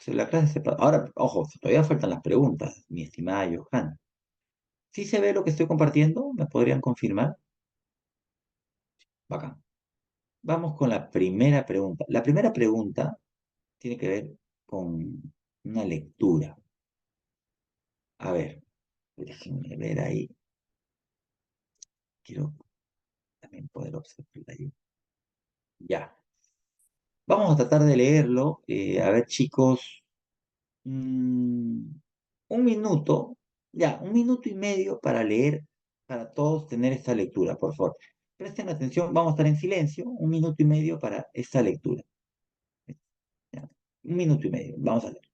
La clase ahora, ojo, todavía faltan las preguntas, mi estimada Johanna. ¿Sí se ve lo que estoy compartiendo? ¿Me podrían confirmar? Bacán. Vamos con la primera pregunta. La primera pregunta tiene que ver con una lectura. A ver, déjenme ver ahí. Quiero también poder observarla ahí. Ya. Vamos a tratar de leerlo. A ver, chicos, mm, un minuto, ya, un minuto y medio para leer, para todos tener esta lectura, por favor. Presten atención, vamos a estar en silencio, un minuto y medio para esta lectura. Ya, un minuto y medio, vamos a leer.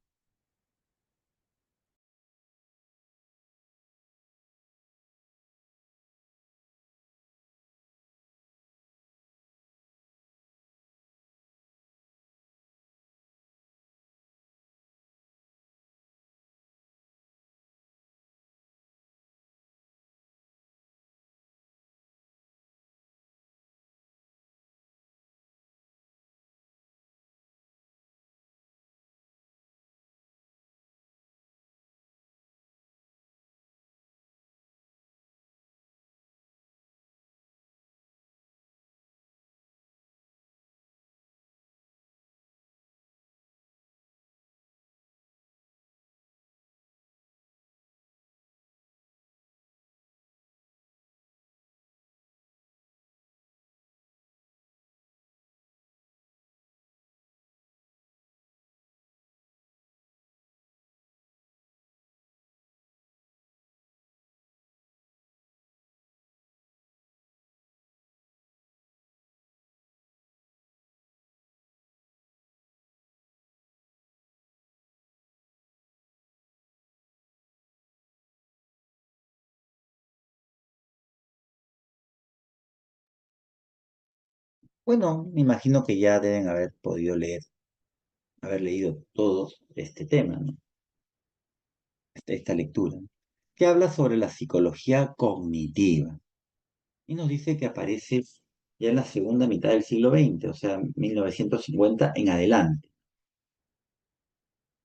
Bueno, me imagino que ya deben haber podido leer, haber leído todos este tema, ¿no? Esta lectura, que habla sobre la psicología cognitiva. Y nos dice que aparece ya en la segunda mitad del siglo XX, o sea, 1950 en adelante.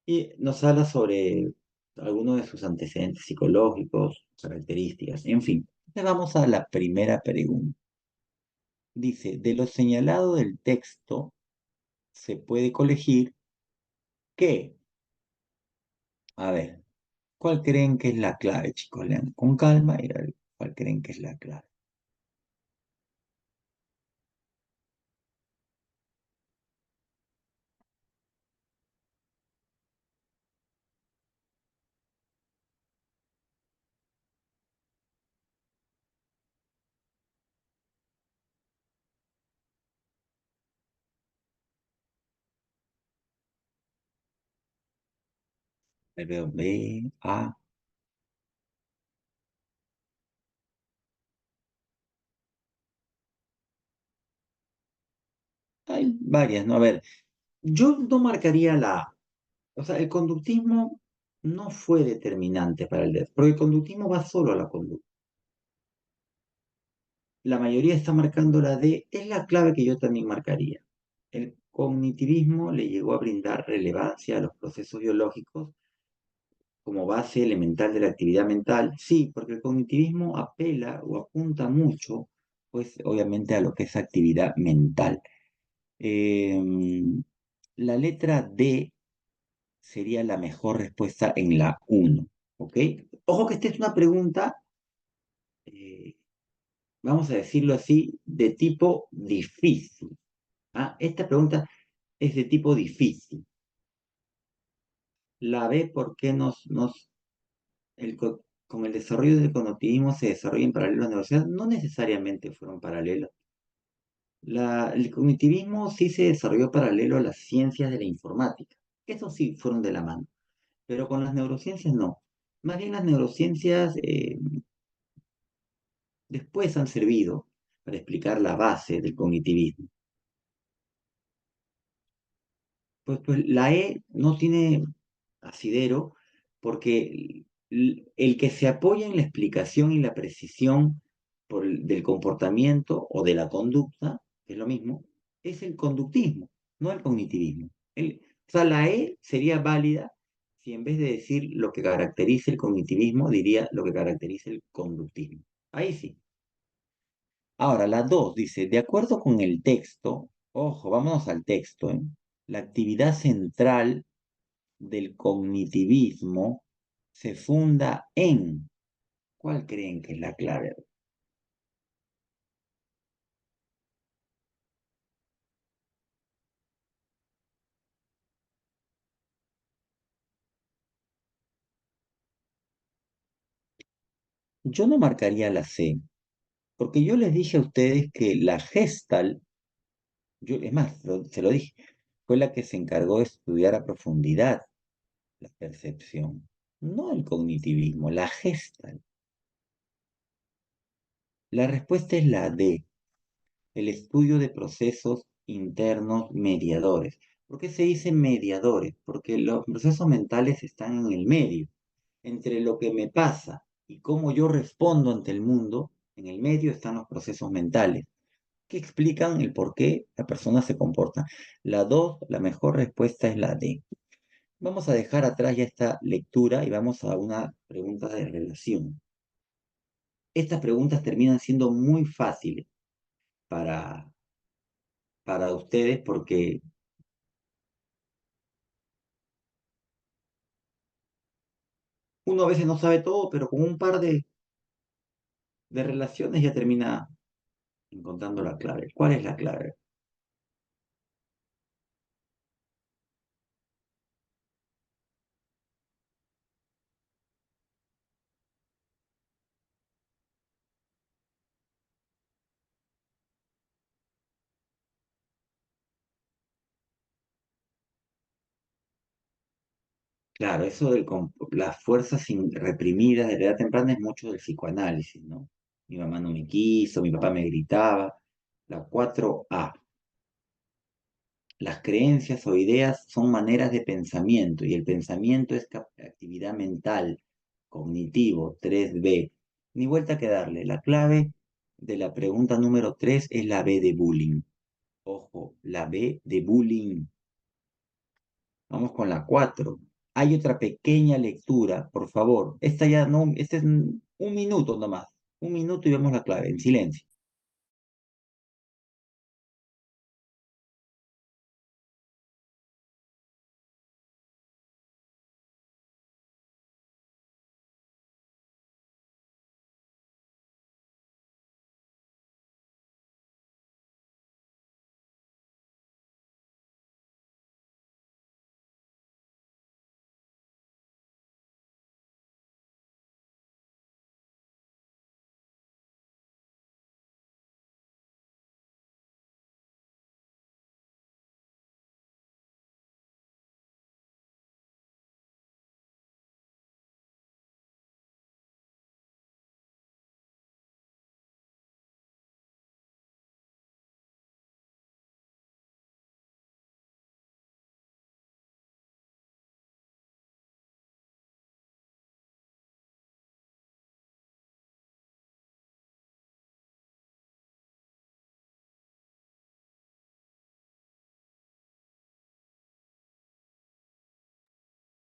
Y nos habla sobre algunos de sus antecedentes psicológicos, características, en fin. Entonces vamos a la primera pregunta. Dice, de lo señalado del texto se puede colegir que, a ver, ¿cuál creen que es la clave, chicos? Lean con calma y a ver cuál creen que es la clave. Ahí veo B, A, hay varias, ¿no? A ver, yo no marcaría la A. O sea, el conductismo no fue determinante para el DEF, porque el conductismo va solo a la conducta. La mayoría está marcando la D, es la clave que yo también marcaría. El cognitivismo le llegó a brindar relevancia a los procesos biológicos como base elemental de la actividad mental. Sí, porque el cognitivismo apela o apunta mucho, pues obviamente a lo que es actividad mental. Em, la letra D sería la mejor respuesta en la uno, ¿ok? Ojo que esta es una pregunta, eh, vamos a decirlo así, de tipo difícil. ¿Ah? Esta pregunta es de tipo difícil. La B, ¿por qué con el desarrollo del cognitivismo se desarrolla en paralelo a las neurociencias? No necesariamente fueron paralelos. El cognitivismo sí se desarrolló paralelo a las ciencias de la informática. Eso sí fueron de la mano. Pero con las neurociencias no. Más bien las neurociencias después han servido para explicar la base del cognitivismo. Pues la E no tiene asidero porque el que se apoya en la explicación y la precisión del comportamiento o de la conducta, que es lo mismo, es el conductismo, no el cognitivismo. O sea, la E sería válida si en vez de decir lo que caracteriza el cognitivismo, diría lo que caracteriza el conductismo. Ahí sí. Ahora, la 2 dice, de acuerdo con el texto, ojo, vámonos al texto, ¿eh? La actividad central del cognitivismo se funda en, ¿cuál creen que es la clave? Yo no marcaría la C, porque yo les dije a ustedes que la Gestalt, yo, es más, se lo dije, fue la que se encargó de estudiar a profundidad la percepción, no el cognitivismo, la Gestalt. La respuesta es la D, el estudio de procesos internos mediadores. ¿Por qué se dice mediadores? Porque los procesos mentales están en el medio, entre lo que me pasa y cómo yo respondo ante el mundo, en el medio están los procesos mentales, que explican el por qué la persona se comporta. La 2, la mejor respuesta es la D. Vamos a dejar atrás ya esta lectura y vamos a una pregunta de relación. Estas preguntas terminan siendo muy fáciles para, para ustedes porque uno a veces no sabe todo, pero con un par de relaciones ya termina encontrando la clave. ¿Cuál es la clave? Claro, eso de las fuerzas reprimidas de la edad temprana es mucho del psicoanálisis, ¿no? Mi mamá no me quiso, mi papá me gritaba. La 4A. Las creencias o ideas son maneras de pensamiento y el pensamiento es actividad mental, cognitivo, 3B. Ni vuelta que darle. La clave de la pregunta número 3 es la B de bullying. Ojo, la B de bullying. Vamos con la 4. Hay otra pequeña lectura, por favor. Esta ya no, este es un minuto nomás. Un minuto y vemos la clave, en silencio.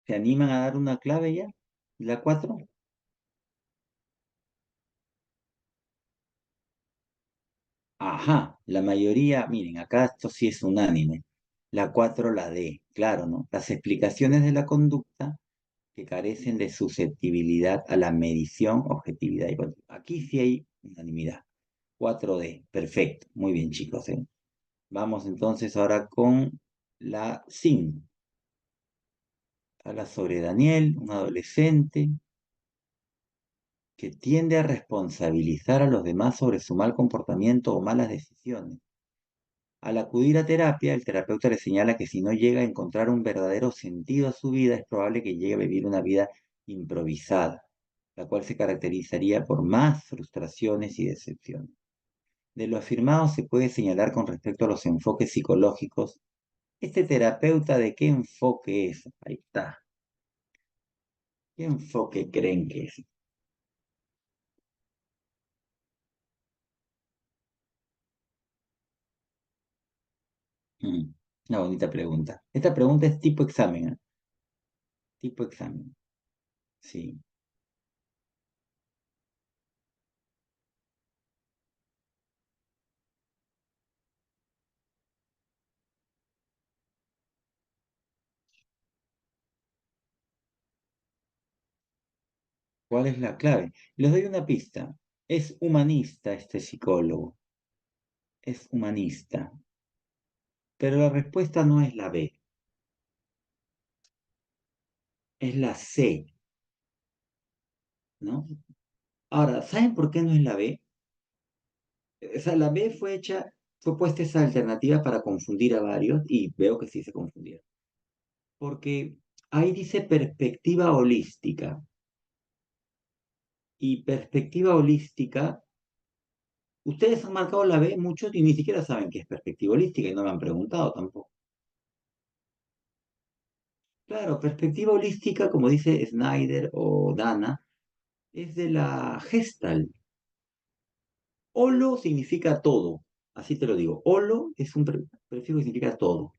¿Se animan a dar una clave ya? ¿La 4? Ajá, la mayoría, miren, acá esto sí es unánime. La 4, la D, claro, ¿no? Las explicaciones de la conducta que carecen de susceptibilidad a la medición, objetividad y control. Aquí sí hay unanimidad. 4D, perfecto. Muy bien, chicos, ¿eh? Vamos entonces ahora con la 5. Habla sobre Daniel, un adolescente que tiende a responsabilizar a los demás sobre su mal comportamiento o malas decisiones. Al acudir a terapia, el terapeuta le señala que si no llega a encontrar un verdadero sentido a su vida, es probable que llegue a vivir una vida improvisada, la cual se caracterizaría por más frustraciones y decepciones. De lo afirmado se puede señalar con respecto a los enfoques psicológicos. ¿Este terapeuta de qué enfoque es? Ahí está. ¿Qué enfoque creen que es? Mm. Una bonita pregunta. Esta pregunta es tipo examen, ¿eh? Tipo examen. Sí. ¿Cuál es la clave? Les doy una pista. Es humanista este psicólogo. Es humanista. Pero la respuesta no es la B, es la C, ¿no? Ahora, ¿saben por qué no es la B? O sea, la B fue puesta esa alternativa para confundir a varios y veo que sí se confundieron. Porque ahí dice perspectiva holística. Y perspectiva holística, ustedes han marcado la B muchos y ni siquiera saben qué es perspectiva holística y no me han preguntado tampoco. Claro, perspectiva holística, como dice Snyder o Dana, es de la Gestalt. Holo significa todo, así te lo digo. Holo es un prefijo que significa todo.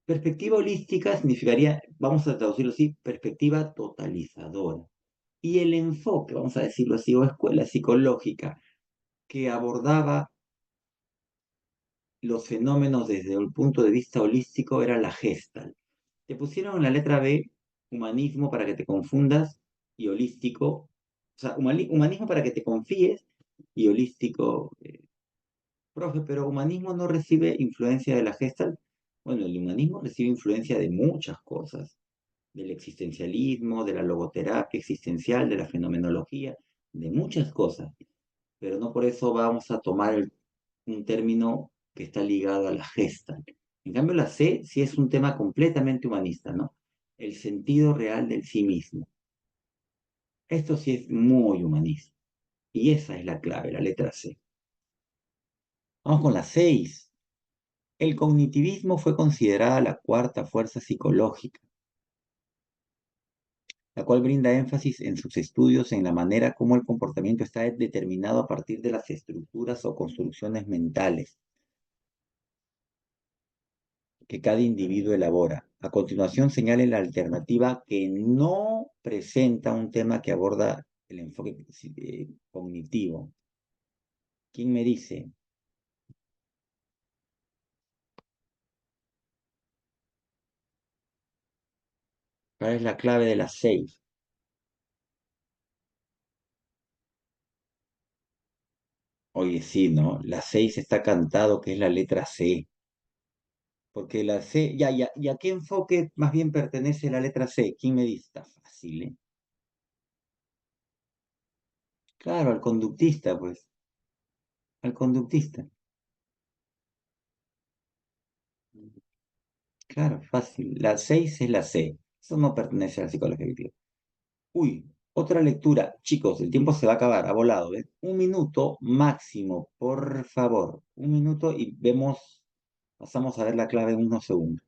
Perspectiva holística significaría, vamos a traducirlo así, perspectiva totalizadora. Y el enfoque, vamos a decirlo así, o escuela psicológica que abordaba los fenómenos desde el punto de vista holístico era la Gestalt. Te pusieron en la letra B humanismo para que te confundas y holístico, o sea, humanismo para que te confíes y holístico. Profe, pero humanismo no recibe influencia de la Gestalt. Bueno, el humanismo recibe influencia de muchas cosas, del existencialismo, de la logoterapia existencial, de la fenomenología, de muchas cosas, pero no por eso vamos a tomar un término que está ligado a la Gestalt. En cambio, la C sí es un tema completamente humanista, ¿no? El sentido real del sí mismo. Esto sí es muy humanista. Y esa es la clave, la letra C. Vamos con la 6. El cognitivismo fue considerada la cuarta fuerza psicológica, la cual brinda énfasis en sus estudios en la manera como el comportamiento está determinado a partir de las estructuras o construcciones mentales que cada individuo elabora. A continuación, señale la alternativa que no presenta un tema que aborda el enfoque cognitivo. ¿Quién me dice? ¿Cuál es la clave de las 6? Oye, sí, ¿no? La 6 está cantado que es la letra C. Porque la C, ya, ¿y a qué enfoque más bien pertenece la letra C? ¿Quién me dice? Está fácil, ¿eh? Claro, al conductista, pues, al conductista. Claro, fácil. La 6 es la C. Eso no pertenece a la psicología cognitiva. Uy, otra lectura. Chicos, el tiempo se va a acabar, ha volado, ¿ves? Un minuto máximo, por favor. Un minuto y vemos, pasamos a ver la clave en unos segundos.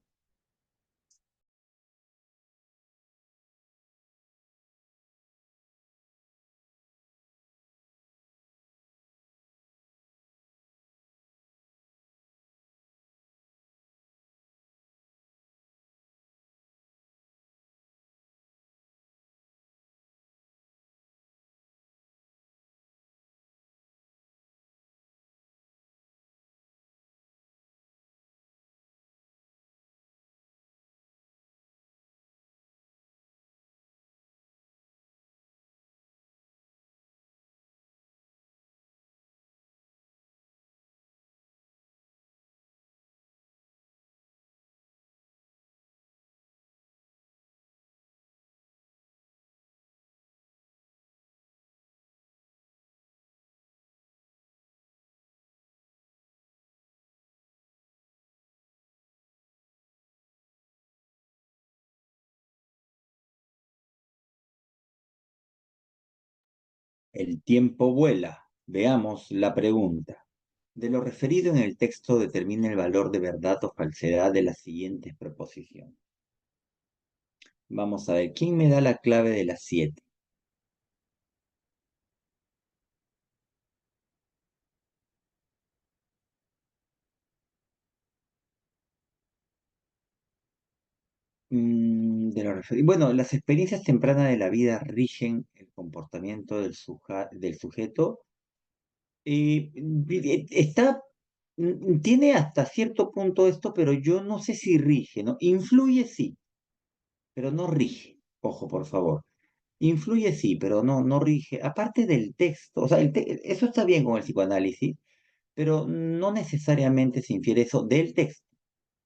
El tiempo vuela. Veamos la pregunta. De lo referido en el texto determina el valor de verdad o falsedad de las siguientes proposiciones. Vamos a ver, ¿quién me da la clave de las 7? Bueno, las experiencias tempranas de la vida rigen el comportamiento del sujeto. Está, tiene hasta cierto punto esto, pero yo no sé si rige, ¿no? Influye sí, pero no rige. Ojo, por favor. Influye sí, pero no rige. Aparte del texto, o sea, eso está bien con el psicoanálisis, pero no necesariamente se infiere eso del texto,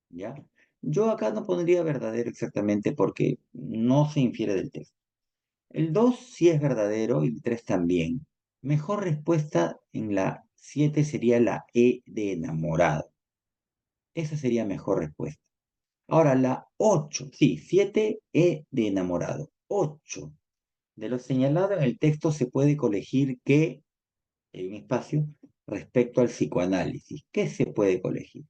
¿ya? Yo acá no pondría verdadero exactamente porque no se infiere del texto. El 2 sí es verdadero y el 3 también. Mejor respuesta en la 7 sería la E de enamorado. Esa sería mejor respuesta. Ahora la 8, sí, 7 E de enamorado. 8. De lo señalado en el texto se puede colegir que, hay un espacio, respecto al psicoanálisis. ¿Qué se puede colegir?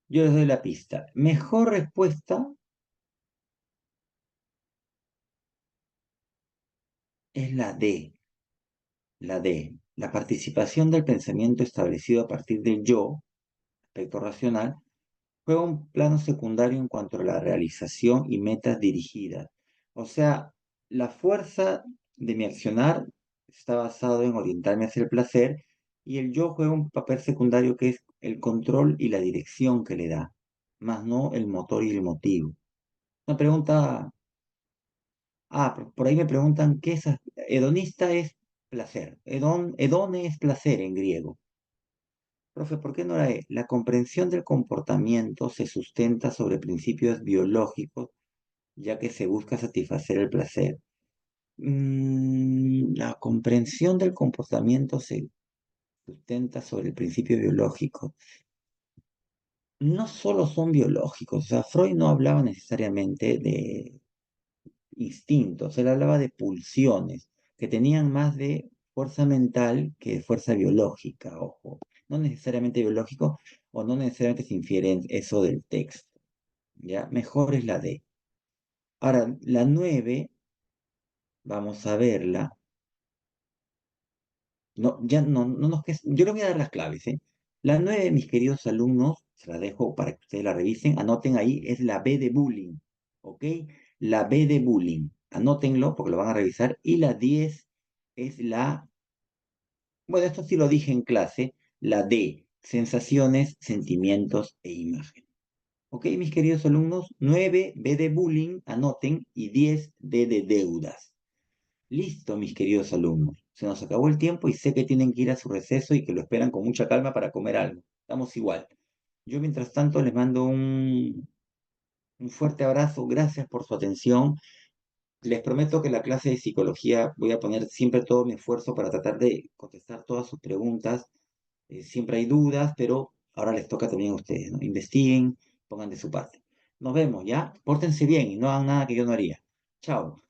Yo les doy la pista. Mejor respuesta es la D. La D. La participación del pensamiento establecido a partir del yo, aspecto racional, juega un plano secundario en cuanto a la realización y metas dirigidas. O sea, la fuerza de mi accionar está basado en orientarme hacia el placer y el yo juega un papel secundario que es el control y la dirección que le da, más no el motor y el motivo. Una pregunta, por ahí me preguntan, ¿qué es? Hedonista es placer. Hedone es placer en griego. Profe, ¿por qué no la E? La comprensión del comportamiento se sustenta sobre principios biológicos, ya que se busca satisfacer el placer. La comprensión del comportamiento se sustenta sobre el principio biológico. No solo son biológicos, o sea, Freud no hablaba necesariamente de instintos, él hablaba de pulsiones, que tenían más de fuerza mental que de fuerza biológica, ojo. No necesariamente biológico o no necesariamente se infiere en eso del texto, ¿ya? Mejor es la D. Ahora, la 9 vamos a verla. No, ya no nos yo le voy a dar las claves, ¿eh? La 9 mis queridos alumnos, se la dejo para que ustedes la revisen, anoten ahí, es la B de bullying, ¿ok? La B de bullying, anótenlo porque lo van a revisar. Y la 10 es bueno, esto sí lo dije en clase, la D, sensaciones, sentimientos e imagen. ¿Ok, mis queridos alumnos? 9 B de bullying, anoten, y 10 D de deudas. Listo, mis queridos alumnos. Se nos acabó el tiempo y sé que tienen que ir a su receso y que lo esperan con mucha calma para comer algo. Estamos igual. Yo, mientras tanto, les mando un fuerte abrazo. Gracias por su atención. Les prometo que en la clase de psicología voy a poner siempre todo mi esfuerzo para tratar de contestar todas sus preguntas. Siempre hay dudas, pero ahora les toca también a ustedes, ¿no? Investiguen, pongan de su parte. Nos vemos, ¿ya? Pórtense bien y no hagan nada que yo no haría. Chao.